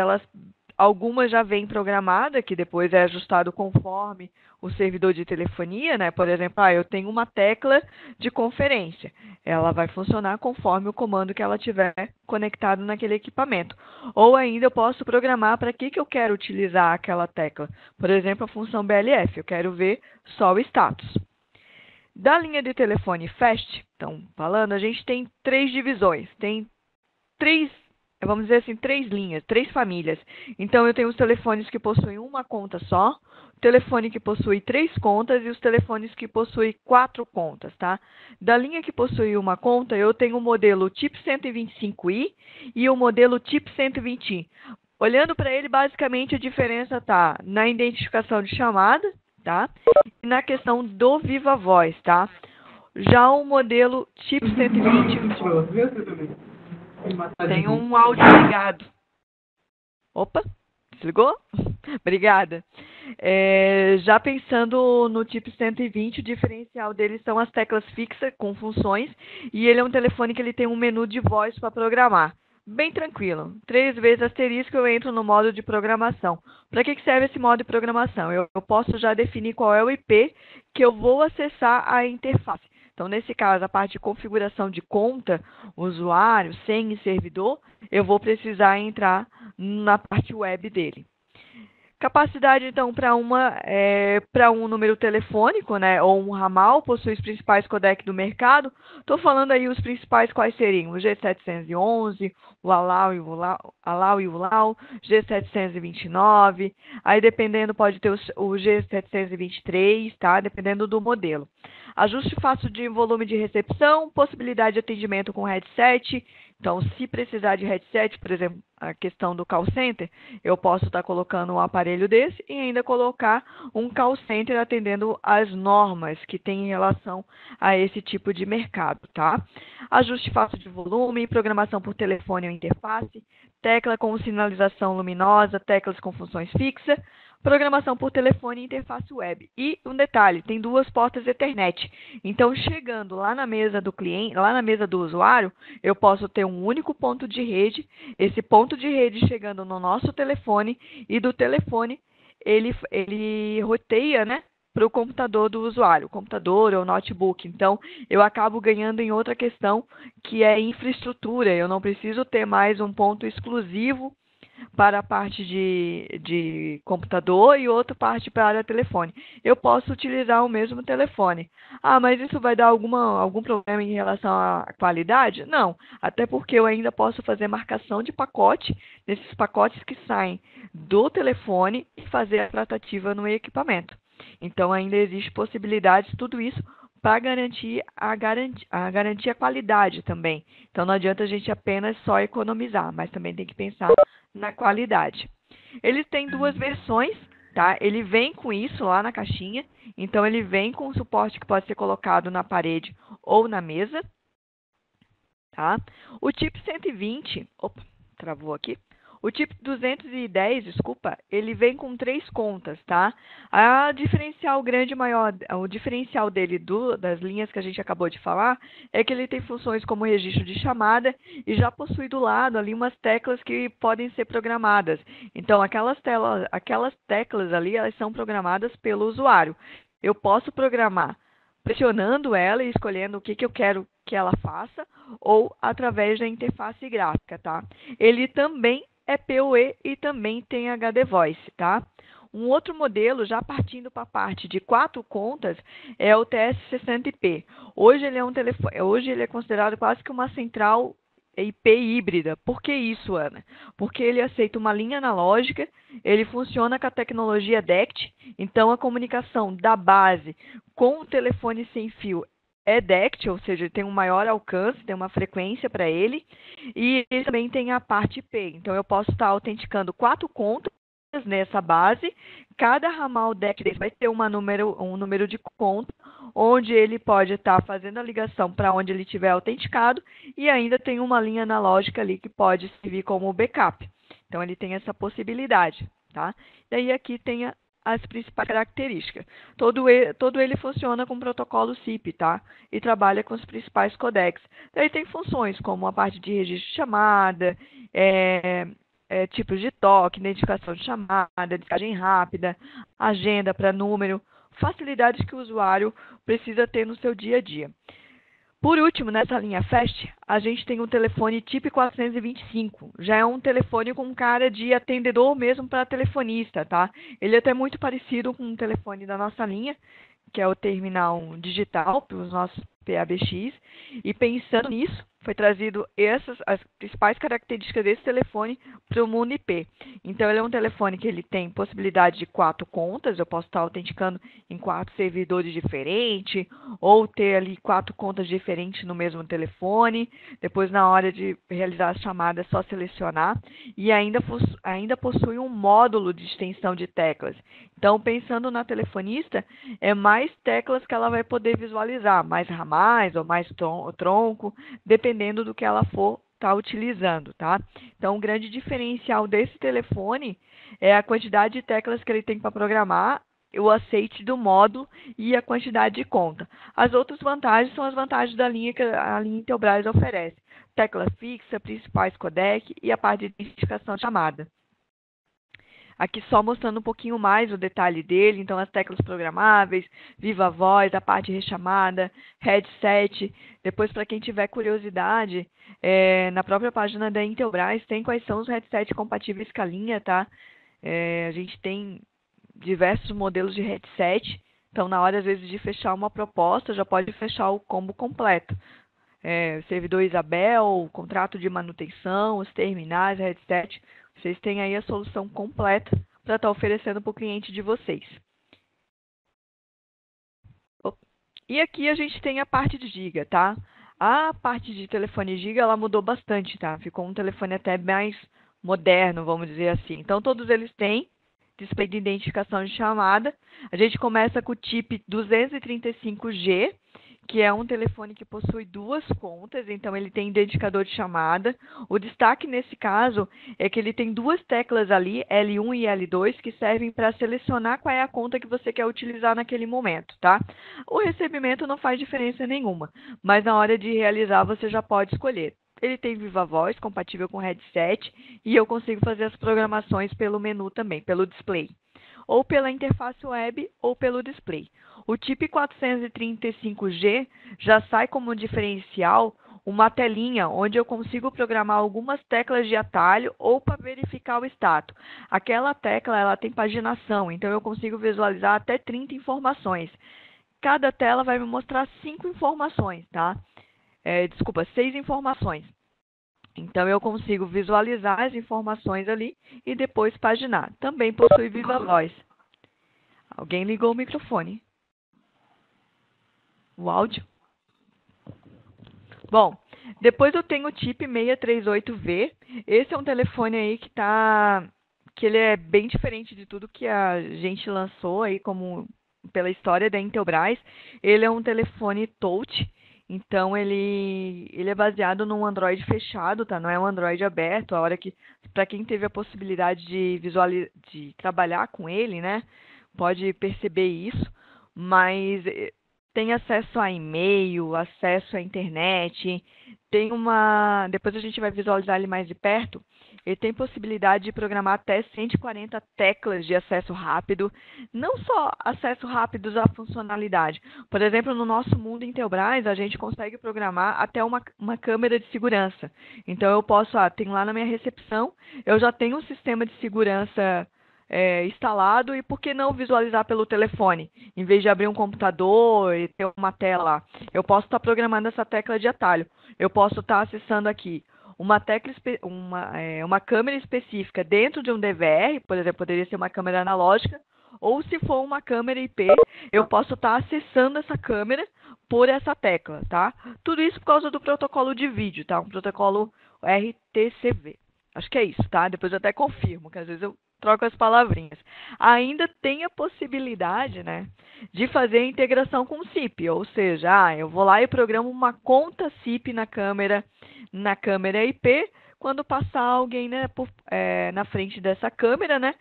algumas já vêm programadas, que depois é ajustado conforme o servidor de telefonia, né? Por exemplo, eu tenho uma tecla de conferência. Ela vai funcionar conforme o comando que ela tiver conectado naquele equipamento. Ou ainda eu posso programar para que eu quero utilizar aquela tecla. Por exemplo, a função BLF. Eu quero ver só o status. Da linha de telefone Fast, então, falando, a gente tem 3 divisões. Tem 3, vamos dizer assim, 3 linhas, 3 famílias. Então, eu tenho os telefones que possuem uma conta só, o telefone que possui 3 contas e os telefones que possuem 4 contas, tá? Da linha que possui uma conta, eu tenho o modelo TIP 125i e o modelo TIP 120i. Olhando para ele, basicamente, a diferença está na identificação de chamada, tá? E na questão do Viva Voz, tá? Já o modelo TIP 120... Tem um áudio ligado. Opa, desligou? Obrigada. Já pensando no TIP 120, o diferencial dele são as teclas fixas com funções e ele é um telefone que ele tem um menu de voz para programar. Bem tranquilo. 3 vezes asterisco eu entro no modo de programação. Para que serve esse modo de programação? Eu posso já definir qual é o IP que eu vou acessar a interface. Então, nesse caso, a parte de configuração de conta, usuário, senha e servidor, eu vou precisar entrar na parte web dele. Capacidade, então, para um número telefônico, né, ou um ramal, possui os principais codecs do mercado. Estou falando aí os principais quais seriam o G711, o ALAU e o ULAU, G729, aí dependendo pode ter o G723, tá, dependendo do modelo. Ajuste fácil de volume de recepção, possibilidade de atendimento com headset. Então, se precisar de headset, por exemplo, a questão do call center, eu posso estar colocando um aparelho desse e ainda colocar um call center atendendo as normas que tem em relação a esse tipo de mercado, tá? Ajuste fácil de volume, programação por telefone ou interface, tecla com sinalização luminosa, teclas com funções fixas, programação por telefone e interface web. E um detalhe, tem 2 portas Ethernet. Então, chegando lá na mesa do cliente, lá na mesa do usuário, eu posso ter um único ponto de rede. Esse ponto de rede chegando no nosso telefone e do telefone ele roteia, né? para o computador do usuário, computador ou notebook. Então, eu acabo ganhando em outra questão, que é infraestrutura. Eu não preciso ter mais um ponto exclusivo para a parte de computador e outra parte para telefone. Eu posso utilizar o mesmo telefone. Ah, mas isso vai dar algum problema em relação à qualidade? Não, até porque eu ainda posso fazer marcação de pacote, nesses pacotes que saem do telefone e fazer a tratativa no equipamento. Então, ainda existe possibilidades, tudo isso para garantir a qualidade também. Então, não adianta a gente apenas só economizar, mas também tem que pensar na qualidade. Ele tem duas versões, tá? Ele vem com isso lá na caixinha, então ele vem com um suporte que pode ser colocado na parede ou na mesa, tá? O tipo 120, opa, travou aqui. O tipo 210, desculpa, ele vem com 3 contas, tá? O diferencial dele das linhas que a gente acabou de falar é que ele tem funções como registro de chamada e já possui do lado ali umas teclas que podem ser programadas. Então, aquelas teclas ali, elas são programadas pelo usuário. Eu posso programar pressionando ela e escolhendo o que eu quero que ela faça ou através da interface gráfica, tá? Ele também é PoE e também tem HD Voice, tá? Um outro modelo, já partindo para a parte de 4 contas, é o TS60IP. Hoje ele é considerado quase que uma central IP híbrida. Por que isso, Ana? Porque ele aceita uma linha analógica, ele funciona com a tecnologia DECT, então a comunicação da base com o telefone sem fio é DECT, ou seja, ele tem um maior alcance, tem uma frequência para ele, e ele também tem a parte IP. Então, eu posso estar autenticando 4 contas nessa base. Cada ramal DECT vai ter um número de conta, onde ele pode estar fazendo a ligação para onde ele estiver autenticado, e ainda tem uma linha analógica ali que pode servir como backup. Então, ele tem essa possibilidade, tá? Daí, aqui tem as principais características. Todo ele funciona com protocolo SIP, tá? E trabalha com os principais codecs. Daí tem funções como a parte de registro de chamada, tipos de toque, identificação de chamada, descagem rápida, agenda para número, facilidades que o usuário precisa ter no seu dia a dia. Por último, nessa linha Fast, a gente tem um telefone TIP 425. Já é um telefone com cara de atendedor mesmo para telefonista, tá? Ele é até muito parecido com um telefone da nossa linha, que é o terminal digital para os nossos PABX. E pensando nisso, foi trazido as principais características desse telefone para o mundo IP. Então, ele é um telefone que ele tem possibilidade de 4 contas. Eu posso estar autenticando em 4 servidores diferentes, ou ter ali 4 contas diferentes no mesmo telefone. Depois, na hora de realizar a chamada, é só selecionar. E ainda possui um módulo de extensão de teclas. Então, pensando na telefonista, é mais teclas que ela vai poder visualizar, mais ramais ou mais tronco, dependendo do que ela for estar utilizando, tá? Então, o grande diferencial desse telefone é a quantidade de teclas que ele tem para programar, o aceite do módulo e a quantidade de conta. As outras vantagens são as vantagens da linha que a linha Intelbras oferece. Tecla fixa, principais codec e a parte de identificação de chamada. Aqui só mostrando um pouquinho mais o detalhe dele, então as teclas programáveis, viva voz, a parte rechamada, headset. Depois, para quem tiver curiosidade, na própria página da Intelbras tem quais são os headsets compatíveis com a linha, tá? A gente tem diversos modelos de headset, então na hora às vezes de fechar uma proposta, já pode fechar o combo completo. Servidor Isabel, contrato de manutenção, os terminais, headset. Vocês têm aí a solução completa para estar oferecendo para o cliente de vocês. E aqui a gente tem a parte de giga, tá? A parte de telefone giga, ela mudou bastante, tá? Ficou um telefone até mais moderno, vamos dizer assim. Então, todos eles têm display de identificação de chamada. A gente começa com o chip 235G, que é um telefone que possui 2 contas, então ele tem identificador de chamada. O destaque nesse caso é que ele tem 2 teclas ali, L1 e L2, que servem para selecionar qual é a conta que você quer utilizar naquele momento, tá? O recebimento não faz diferença nenhuma, mas na hora de realizar você já pode escolher. Ele tem Viva Voz, compatível com headset, e eu consigo fazer as programações pelo menu também, pelo display. ou pela interface web ou pelo display. O chip 435G já sai como diferencial uma telinha onde eu consigo programar algumas teclas de atalho ou para verificar o status. Aquela tecla ela tem paginação, então eu consigo visualizar até 30 informações. Cada tela vai me mostrar 5 informações, tá? 6 informações. Então, eu consigo visualizar as informações ali e depois paginar. Também possui Viva Voz. Alguém ligou o microfone? O áudio? Bom, depois eu tenho o chip 638V. Esse é um telefone aí que ele é bem diferente de tudo que a gente lançou aí como pela história da Intelbras. Ele é um telefone touch. Então, ele é baseado num Android fechado, tá? Não é um Android aberto. A hora que, para quem teve a possibilidade de trabalhar com ele, né? Pode perceber isso. Mas tem acesso a e-mail, acesso à internet. Depois a gente vai visualizar ele mais de perto. Ele tem possibilidade de programar até 140 teclas de acesso rápido, não só acesso rápido à funcionalidade. Por exemplo, no nosso mundo Intelbras, a gente consegue programar até uma câmera de segurança. Então, eu posso, tem lá na minha recepção, eu já tenho um sistema de segurança instalado, e por que não visualizar pelo telefone? Em vez de abrir um computador e ter uma tela lá, eu posso estar programando essa tecla de atalho. Eu posso estar acessando aqui uma câmera específica dentro de um DVR, por exemplo, poderia ser uma câmera analógica, ou se for uma câmera IP, eu posso estar acessando essa câmera por essa tecla, tá? Tudo isso por causa do protocolo de vídeo, tá? Um protocolo RTCV. Acho que é isso, tá? Depois eu até confirmo, que às vezes eu troco as palavrinhas. Ainda tem a possibilidade, né, de fazer a integração com o SIP, ou seja, eu vou lá e programo uma conta SIP na câmera IP, quando passar alguém, né, na frente dessa câmera, né,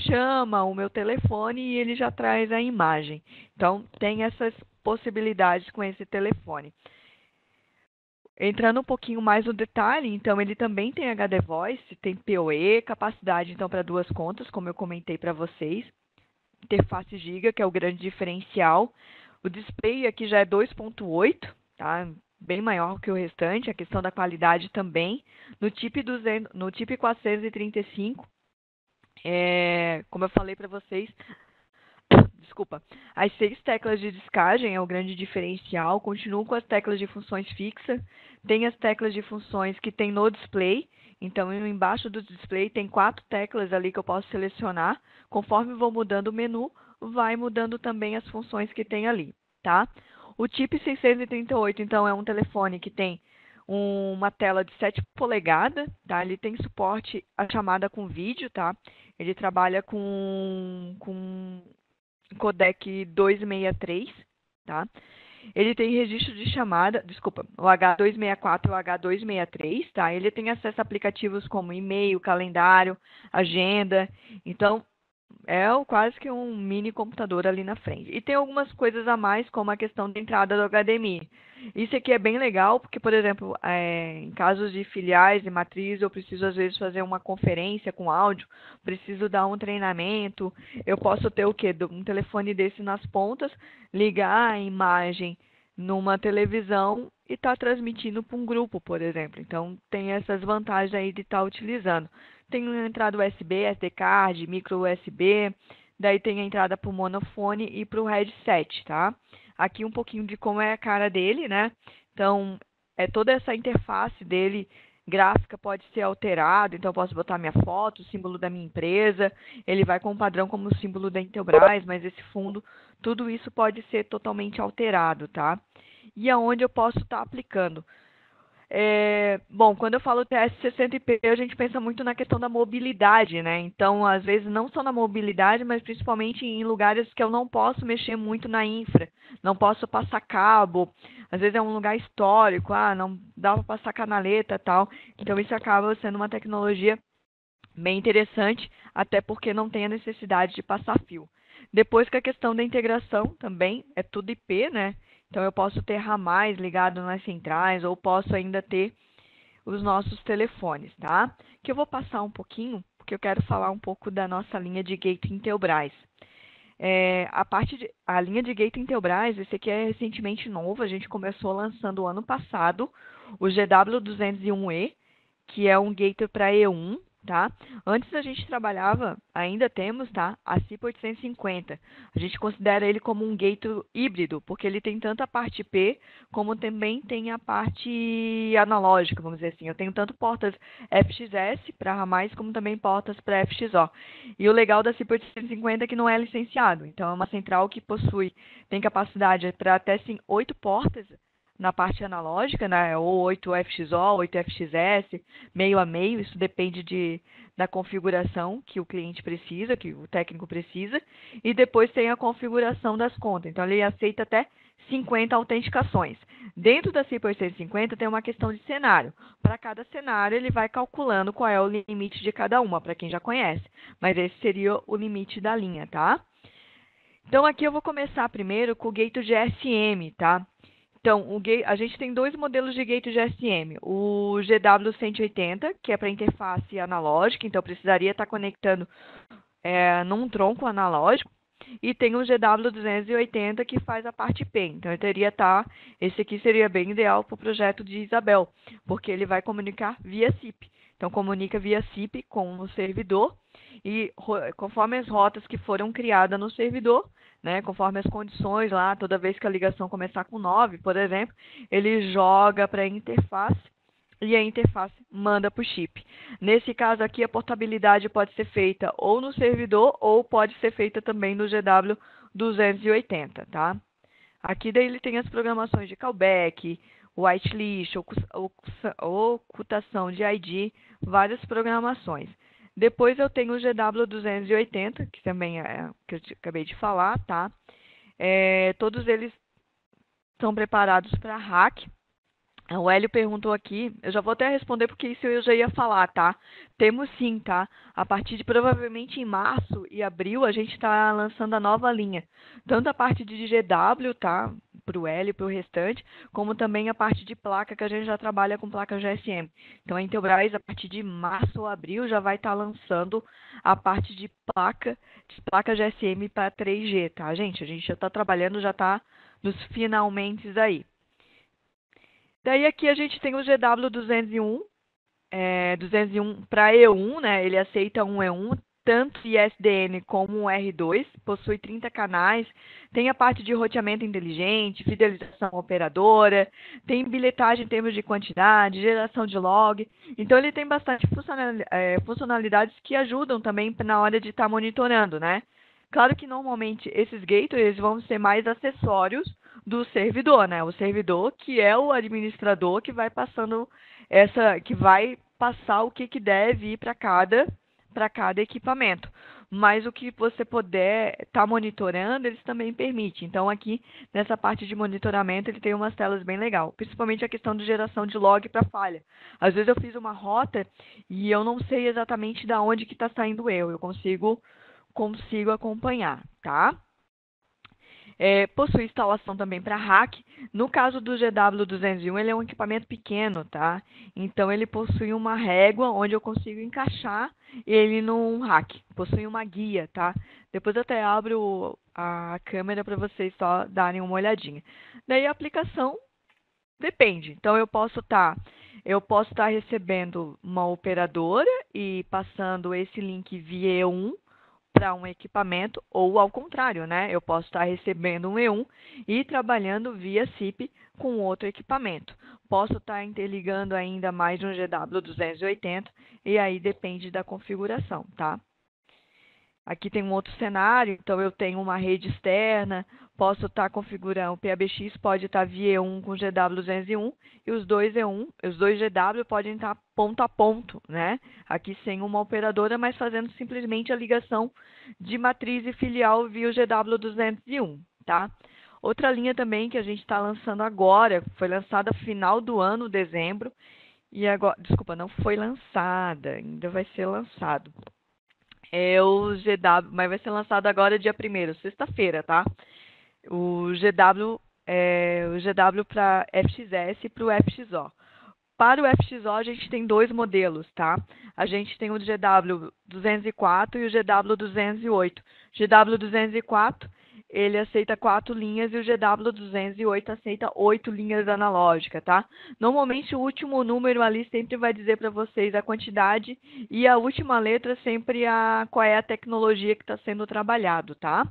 chama o meu telefone e ele já traz a imagem. Então, tem essas possibilidades com esse telefone. Entrando um pouquinho mais no detalhe, então ele também tem HD Voice, tem PoE, capacidade então para 2 contas, como eu comentei para vocês. Interface Giga, que é o grande diferencial. O display aqui já é 2.8, tá? Bem maior que o restante. A questão da qualidade também. No chip 435, como eu falei para vocês, desculpa, as 6 teclas de descagem é o grande diferencial. Continuo com as teclas de funções fixas. Tem as teclas de funções que tem no display. Então, embaixo do display tem 4 teclas ali que eu posso selecionar. Conforme vou mudando o menu, vai mudando também as funções que tem ali, tá? O chip 638, então, é um telefone que tem uma tela de 7 polegadas, tá? Ele tem suporte à chamada com vídeo, tá? Ele trabalha com codec 263, tá? Ele tem registro de chamada, o H264 e o H263, tá? Ele tem acesso a aplicativos como e-mail, calendário, agenda. Então, é quase que um mini computador ali na frente. E tem algumas coisas a mais, como a questão da entrada do HDMI. Isso aqui é bem legal, porque, por exemplo, em casos de filiais e matriz, eu preciso, às vezes, fazer uma conferência com áudio, preciso dar um treinamento, eu posso ter o quê? Um telefone desse nas pontas, ligar a imagem numa televisão e estar transmitindo para um grupo, por exemplo. Então, tem essas vantagens aí de estar utilizando. Tem uma entrada USB, SD card, micro USB, daí tem a entrada para o monofone e para o headset, tá? Aqui um pouquinho de como é a cara dele, né? Então, toda essa interface dele, gráfica, pode ser alterada. Então, eu posso botar minha foto, o símbolo da minha empresa. Ele vai com um padrão como o símbolo da Intelbras, mas esse fundo, tudo isso pode ser totalmente alterado, tá? E aonde eu posso estar aplicando? Bom, quando eu falo TS60IP, a gente pensa muito na questão da mobilidade, né? Então, às vezes, não só na mobilidade, mas principalmente em lugares que eu não posso mexer muito na infra, não posso passar cabo, às vezes é um lugar histórico, não dá para passar canaleta e tal. Então, isso acaba sendo uma tecnologia bem interessante, até porque não tem a necessidade de passar fio. Depois que a questão da integração também, é tudo IP, né? Então, eu posso ter ramais ligados nas centrais, ou posso ainda ter os nossos telefones, tá? Que eu vou passar um pouquinho, porque eu quero falar um pouco da nossa linha de gate Intelbras. A linha de gate Intelbras, esse aqui é recentemente novo, a gente começou lançando o ano passado, o GW201E, que é um gator para E1, tá? Antes a gente trabalhava, ainda temos, tá? A CIP850. A gente considera ele como um gator híbrido, porque ele tem tanto a parte P, como também tem a parte analógica, vamos dizer assim. Eu tenho tanto portas FXS para ramais, como também portas para FXO. E o legal da CIP850 é que não é licenciado. Então, é uma central que tem capacidade para até, sim, 8 portas, na parte analógica, né, ou 8 FXO, 8 FXS, meio a meio, isso depende da configuração que o cliente precisa, que o técnico precisa, e depois tem a configuração das contas. Então, ele aceita até 50 autenticações. Dentro da CIP850 tem uma questão de cenário. Para cada cenário, ele vai calculando qual é o limite de cada uma, para quem já conhece. Mas esse seria o limite da linha, tá? Então, aqui eu vou começar primeiro com o gator GSM, tá? Então, a gente tem dois modelos de gator GSM. O GW180, que é para interface analógica, então precisaria estar conectando num tronco analógico. E tem o GW280, que faz a parte P. Então, esse aqui seria bem ideal para o projeto de Isabel, porque ele vai comunicar via SIP. Então, comunica via SIP com o servidor e conforme as rotas que foram criadas no servidor, né, conforme as condições lá, toda vez que a ligação começar com 9, por exemplo, ele joga para a interface e a interface manda para o chip. Nesse caso aqui, a portabilidade pode ser feita ou no servidor ou pode ser feita também no GW280, tá? Aqui daí ele tem as programações de callback, whitelist, ocultação de ID, várias programações. Depois eu tenho o GW280, que também é que eu acabei de falar, tá? Todos eles são preparados para hack. O Hélio perguntou aqui, eu já vou até responder porque isso eu já ia falar, tá? Temos sim, tá? A partir de provavelmente em março e abril a gente está lançando a nova linha. Tanto a parte de GW, tá? Para o Hélio e para o restante, como também a parte de placa, que a gente já trabalha com placa GSM. Então a Intelbras, a partir de março ou abril, já vai estar lançando a parte de placa GSM para 3G, tá, gente? A gente já está trabalhando, já está nos finalmente aí. Daí aqui a gente tem o GW201, 201 para E1, né? Ele aceita um E1, tanto ISDN como um R2, possui 30 canais, tem a parte de roteamento inteligente, fidelização operadora, tem bilhetagem em termos de quantidade, geração de log. Então ele tem bastante funcionalidades que ajudam também na hora de estar monitorando, né? Claro que normalmente esses gateways vão ser mais acessórios do servidor, né? O servidor que é o administrador que vai passando que vai passar o que deve ir para cada equipamento. Mas o que você puder estar monitorando, eles também permitem. Então, aqui, nessa parte de monitoramento, ele tem umas telas bem legal. Principalmente a questão de geração de log para falha. Às vezes eu fiz uma rota e eu não sei exatamente de onde que está saindo o erro. Eu consigo acompanhar, tá? Possui instalação também para hack. No caso do GW201, ele é um equipamento pequeno, tá? Então, ele possui uma régua onde eu consigo encaixar ele num hack. Possui uma guia, tá? Depois eu até abro a câmera para vocês só darem uma olhadinha. Daí, a aplicação depende. Então, eu posso estar recebendo uma operadora e passando esse link via E1 para um equipamento, ou ao contrário, né? Eu posso estar recebendo um E1 e trabalhando via SIP com outro equipamento. Posso estar interligando ainda mais um GW280 e aí depende da configuração, tá? Aqui tem um outro cenário, então eu tenho uma rede externa, posso estar configurando, o PABX pode estar via E1 com GW201 e os dois GW podem estar ponto a ponto, né? Aqui sem uma operadora, mas fazendo simplesmente a ligação de matriz e filial via o GW201, tá? Outra linha também que a gente está lançando agora, foi lançada no final do ano, dezembro, e agora, desculpa, não foi lançada, ainda vai ser lançado. É o GW, mas vai ser lançado agora dia 1º, sexta-feira, tá? O GW para FXS e para o FXO. Para o FXO, a gente tem dois modelos, tá? A gente tem o GW204 e o GW208. GW204, ele aceita 4 linhas e o GW208 aceita 8 linhas analógicas, tá? Normalmente, o último número ali sempre vai dizer para vocês a quantidade e a última letra sempre qual é a tecnologia que está sendo trabalhado, tá?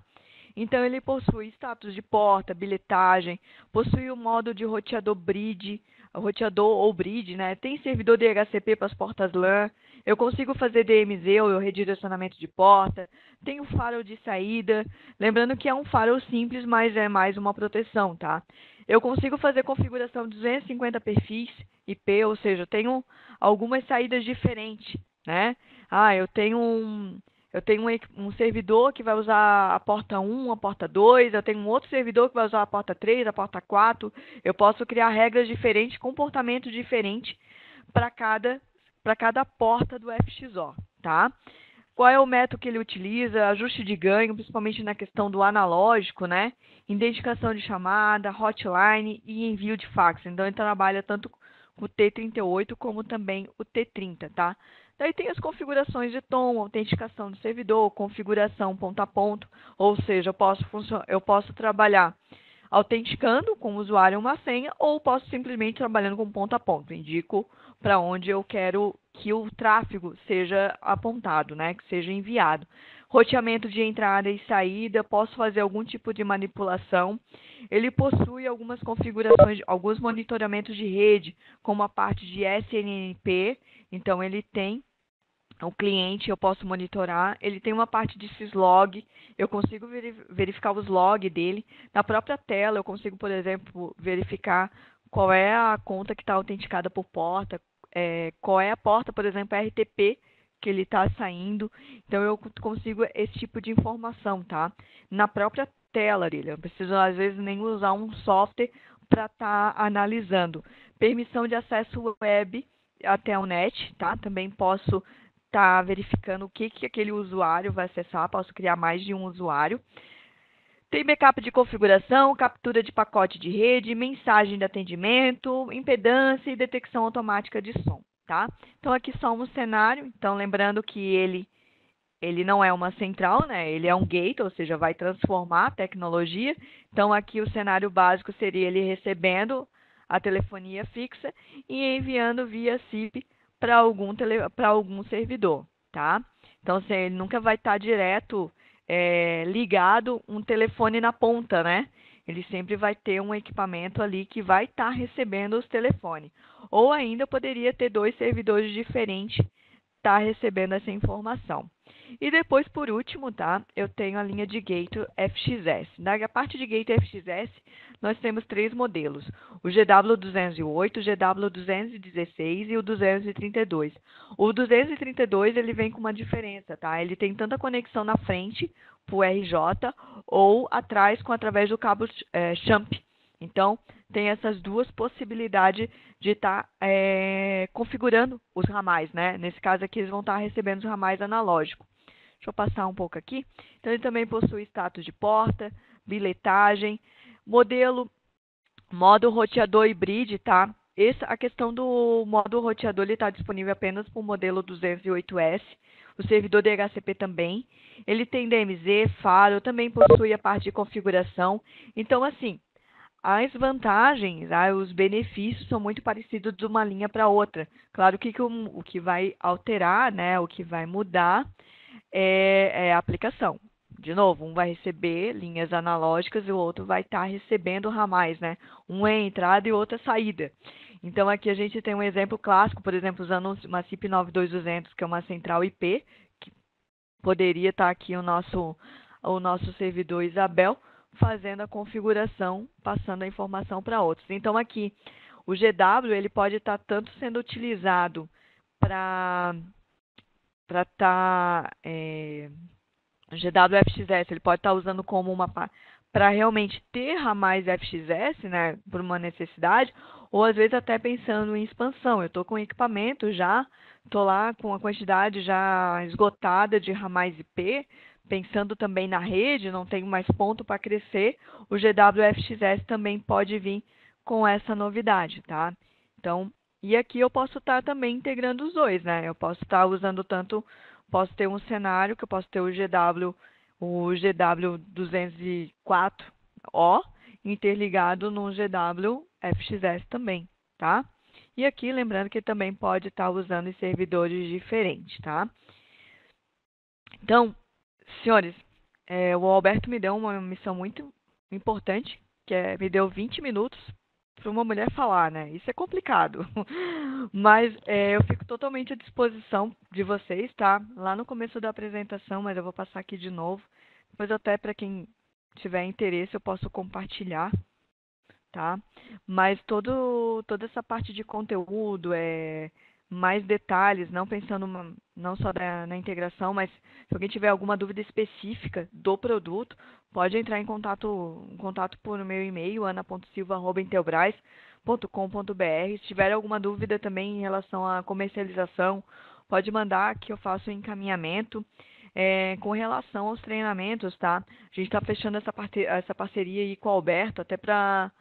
Então, ele possui status de porta, bilhetagem, possui o modo de roteador bridge, roteador ou bridge, né? Tem servidor DHCP para as portas LAN, eu consigo fazer DMZ ou redirecionamento de porta, tem o firewall de saída, lembrando que é um firewall simples, mas é mais uma proteção, tá? Eu consigo fazer configuração de 250 perfis IP, ou seja, eu tenho algumas saídas diferentes, né? Eu tenho um servidor que vai usar a porta 1, a porta 2, eu tenho um outro servidor que vai usar a porta 3, a porta 4. Eu posso criar regras diferentes, comportamento diferente para cada porta do FXO, tá? Qual é o método que ele utiliza? Ajuste de ganho, principalmente na questão do analógico, né? Identificação de chamada, hotline e envio de fax. Então, ele trabalha tanto com o T38 como também o T30, tá? Daí tem as configurações de tom, autenticação do servidor, configuração ponto a ponto, ou seja, eu posso trabalhar autenticando com o usuário uma senha ou posso simplesmente trabalhando com ponto a ponto. Indico para onde eu quero que o tráfego seja apontado, né, que seja enviado. Roteamento de entrada e saída, posso fazer algum tipo de manipulação. Ele possui algumas configurações, alguns monitoramentos de rede, como a parte de SNMP, então ele tem o cliente, eu posso monitorar, ele tem uma parte de syslog, eu consigo verificar os logs dele. Na própria tela, eu consigo, por exemplo, verificar qual é a conta que está autenticada por porta, qual é a porta, por exemplo, RTP que ele está saindo. Então, eu consigo esse tipo de informação, tá? Na própria tela dele, eu não preciso, às vezes, nem usar um software para estar analisando. Permissão de acesso web até o net, tá? Também posso estar verificando o que aquele usuário vai acessar, posso criar mais de um usuário. Tem backup de configuração, captura de pacote de rede, mensagem de atendimento, impedância e detecção automática de som, tá? Então, aqui só um cenário. Então, lembrando que ele não é uma central, né? Ele é um gate, ou seja, vai transformar a tecnologia. Então, aqui o cenário básico seria ele recebendo a telefonia fixa e enviando via SIP para algum servidor, tá? Então, ele nunca vai estar direto ligado um telefone na ponta, né? Ele sempre vai ter um equipamento ali que vai estar recebendo os telefones. Ou ainda poderia ter 2 servidores diferentes recebendo essa informação. E depois, por último, tá? Eu tenho a linha de gate FXS. Na parte de gate FXS, nós temos 3 modelos. O GW208, o GW216 e o 232. O 232, ele vem com uma diferença, tá? Ele tem tanta conexão na frente, para o RJ, ou atrás, através do cabo SHAMP. Então, tem essas duas possibilidades de estar configurando os ramais, né? Nesse caso aqui, eles vão estar recebendo os ramais analógicos. Deixa eu passar um pouco aqui. Então, ele também possui status de porta, bilhetagem, modo roteador e bridge, tá? A questão do modo roteador, ele está disponível apenas para o modelo 208S. O servidor DHCP também. Ele tem DMZ, firewall, também possui a parte de configuração. Então, assim, as vantagens, os benefícios são muito parecidos de uma linha para outra. Claro que o que vai alterar, né, o que vai mudar é a aplicação. De novo, um vai receber linhas analógicas e o outro vai estar recebendo ramais, né? Um é entrada e outro é saída. Então, aqui a gente tem um exemplo clássico, por exemplo, usando uma SIP 92200, que é uma central IP, que poderia estar aqui o nosso servidor Isabel, fazendo a configuração, passando a informação para outros. Então, aqui, o GW ele pode estar tanto sendo utilizado para estar... GW FXS, ele pode estar usando como para realmente ter ramais FXS, né, por uma necessidade, ou às vezes até pensando em expansão. Eu estou com equipamento já, estou lá com a quantidade já esgotada de ramais IP, pensando também na rede, não tenho mais ponto para crescer, o GW FXS também pode vir com essa novidade, tá? Então, E aqui eu posso estar também integrando os dois, né? Eu posso estar usando tanto, posso ter um cenário que eu posso ter o GW204O interligado no GW FXS também, tá? E aqui, lembrando que também pode estar usando em servidores diferentes, tá? Então, senhores, o Alberto me deu uma missão muito importante, me deu 20 minutos para uma mulher falar, né? Isso é complicado. Mas eu fico totalmente à disposição de vocês, tá? Lá no começo da apresentação, mas eu vou passar aqui de novo. Depois até para quem tiver interesse eu posso compartilhar, tá? Mas toda essa parte de conteúdo, mais detalhes, não pensando não só na integração, mas se alguém tiver alguma dúvida específica do produto, pode entrar em contato por meu e-mail, ana.silva@intelbras.com.br. Se tiver alguma dúvida também em relação à comercialização, pode mandar que eu faço o encaminhamento. Com relação aos treinamentos, tá? A gente está fechando essa parceria aí com o Alberto, até para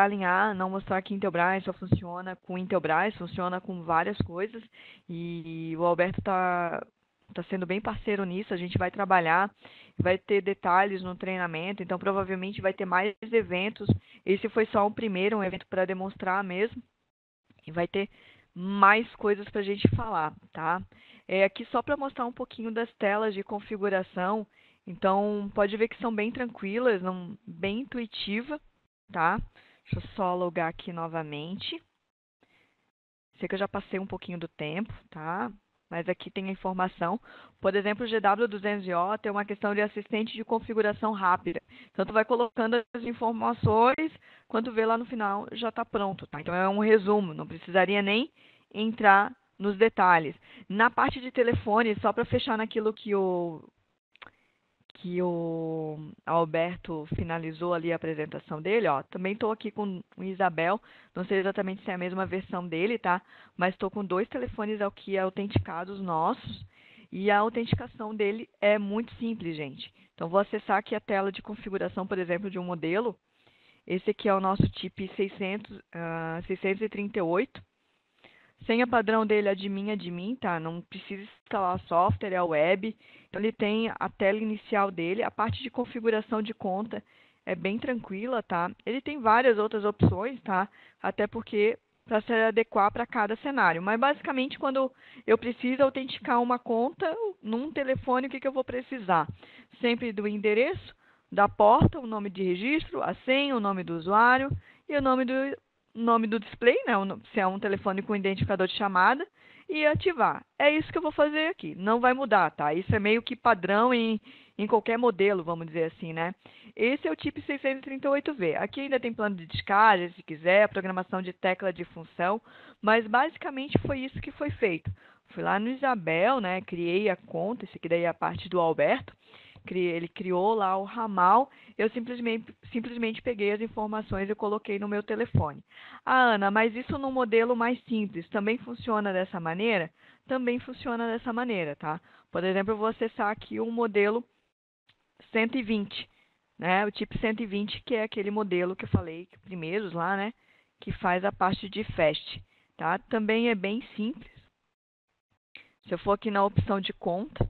alinhar, não mostrar que Intelbras só funciona com Intelbras, funciona com várias coisas. E o Alberto tá sendo bem parceiro nisso, a gente vai trabalhar, vai ter detalhes no treinamento, então provavelmente vai ter mais eventos. Esse foi só um evento para demonstrar mesmo, e vai ter mais coisas para a gente falar, tá? Aqui só para mostrar um pouquinho das telas de configuração, então pode ver que são bem tranquilas, bem intuitiva, tá? Deixa eu só logar aqui novamente. Sei que eu já passei um pouquinho do tempo, tá? Mas aqui tem a informação. Por exemplo, o GW200O tem uma questão de assistente de configuração rápida. Então, tu vai colocando as informações, quando vê lá no final, já está pronto, tá? Então, é um resumo, não precisaria nem entrar nos detalhes. Na parte de telefone, só para fechar naquilo que o Alberto finalizou ali a apresentação dele, ó. Também estou aqui com o Isabel, não sei exatamente se é a mesma versão dele, tá? Mas estou com 2 telefones aqui autenticados nossos, e a autenticação dele é muito simples, gente. Então, vou acessar aqui a tela de configuração, por exemplo, de um modelo. Esse aqui é o nosso chip 638. Senha padrão dele é admin, tá? Não precisa instalar software, é web. Então, ele tem a tela inicial dele. A parte de configuração de conta é bem tranquila, tá? Ele tem várias outras opções, tá? Até porque para se adequar para cada cenário. Mas, basicamente, quando eu preciso autenticar uma conta num telefone, o que eu vou precisar? Sempre do endereço, da porta, o nome de registro, a senha, o nome do usuário e o nome do display, né? Se é um telefone com identificador de chamada, e ativar. É isso que eu vou fazer aqui. Não vai mudar, tá? Isso é meio que padrão em qualquer modelo, vamos dizer assim, né? Esse é o chip 638V. Aqui ainda tem plano de descarga, se quiser, programação de tecla de função, mas basicamente foi isso que foi feito. Fui lá no Isabel, né? Criei a conta, esse aqui daí é a parte do Alberto. Ele criou lá o ramal, eu simplesmente peguei as informações e coloquei no meu telefone. Ah, Ana, mas isso num modelo mais simples, também funciona dessa maneira? Também funciona dessa maneira, tá? Por exemplo, eu vou acessar aqui um modelo 120, né? O tipo 120, que é aquele modelo que eu falei, primeiros lá, né? Que faz a parte de fast, tá? Também é bem simples. Se eu for aqui na opção de conta,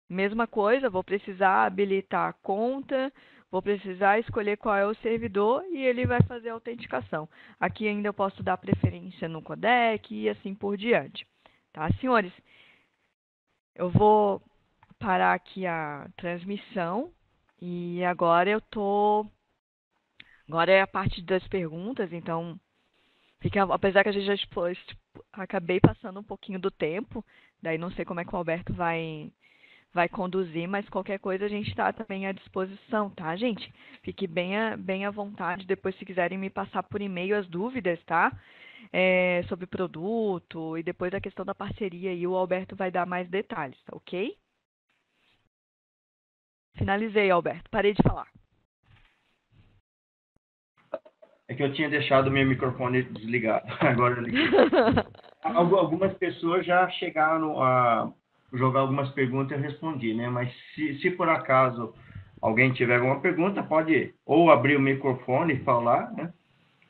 mesma coisa, vou precisar habilitar a conta, vou precisar escolher qual é o servidor e ele vai fazer a autenticação. Aqui ainda eu posso dar preferência no codec e assim por diante. Tá, senhores? Eu vou parar aqui a transmissão e agora Agora é a parte das perguntas, então apesar que a gente já acabei passando um pouquinho do tempo, daí não sei como é que o Alberto vai conduzir, mas qualquer coisa a gente está também à disposição, tá, gente? Fique bem à vontade, depois se quiserem me passar por e-mail as dúvidas, tá? Sobre produto e depois a questão da parceria e o Alberto vai dar mais detalhes, tá ok? Finalizei, Alberto. Parei de falar. É que eu tinha deixado o meu microfone desligado. Agora eu liguei. Algumas pessoas já chegaram a jogar algumas perguntas e eu respondi, né? Mas se por acaso alguém tiver alguma pergunta, pode ou abrir o microfone e falar, né?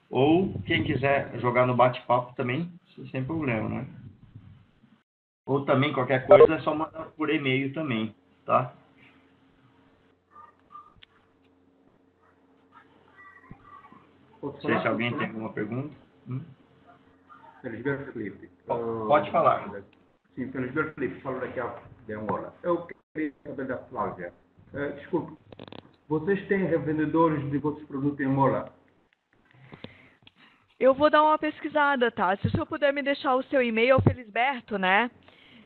Ou quem quiser jogar no bate-papo também, sem problema, né? Ou também qualquer coisa é só mandar por e-mail também, tá? Posso Não sei falar? se alguém tem alguma pergunta. Felisberto Felipe. Pode falar. Sim, Felisberto Felipe, falo daqui de Angola. Eu queria saber da Flávia. Desculpe, vocês têm revendedores de vossos produtos em Angola? Eu vou dar uma pesquisada, tá? Se o senhor puder me deixar o seu e-mail, Felisberto, né?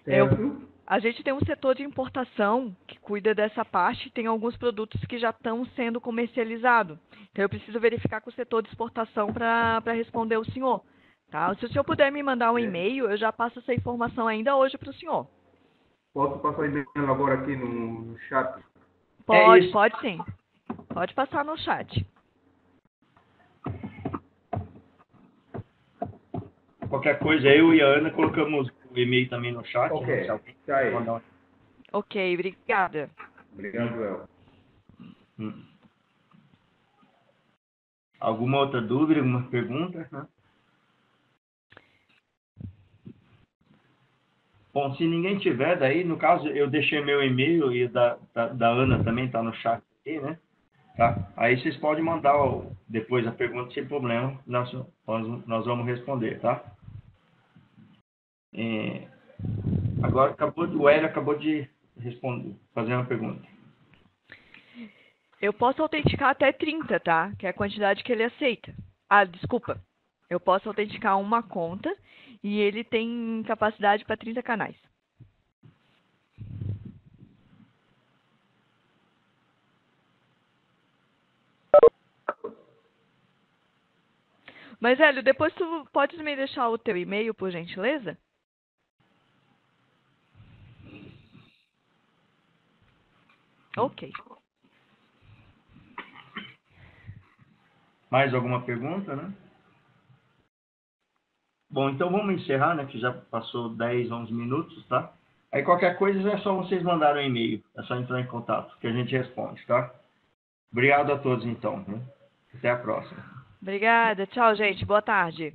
Certo? A gente tem um setor de importação que cuida dessa parte, tem alguns produtos que já estão sendo comercializados. Então, eu preciso verificar com o setor de exportação para responder o senhor. Tá? Se o senhor puder me mandar um e-mail, eu já passo essa informação ainda hoje para o senhor. Posso passar o e-mail agora aqui no chat? Pode sim. Pode passar no chat. Qualquer coisa, eu e a Ana colocamos o e-mail também no chat. Ok, Né? Se alguém tá aí. mandar Ok, obrigada. Obrigado, El. Alguma outra dúvida, alguma pergunta? Né? Bom, se ninguém tiver, daí, no caso, eu deixei meu e-mail e da Ana também está no chat aqui, né? Tá? Aí vocês podem mandar depois a pergunta sem problema, nós vamos responder, tá? Agora o Hélio acabou de responder, fazer uma pergunta. Eu posso autenticar até 30, tá? Que é a quantidade que ele aceita. Ah, desculpa. Eu posso autenticar uma conta e ele tem capacidade para 30 canais. Mas, Hélio, depois tu pode me deixar o teu e-mail, por gentileza? Ok. Mais alguma pergunta, né? Bom, então vamos encerrar, né? Que já passou 10, 11 minutos, tá? Aí qualquer coisa é só vocês mandarem um e-mail. É só entrar em contato, que a gente responde, tá? Obrigado a todos, então. Né? Até a próxima. Obrigada. Tchau, gente. Boa tarde.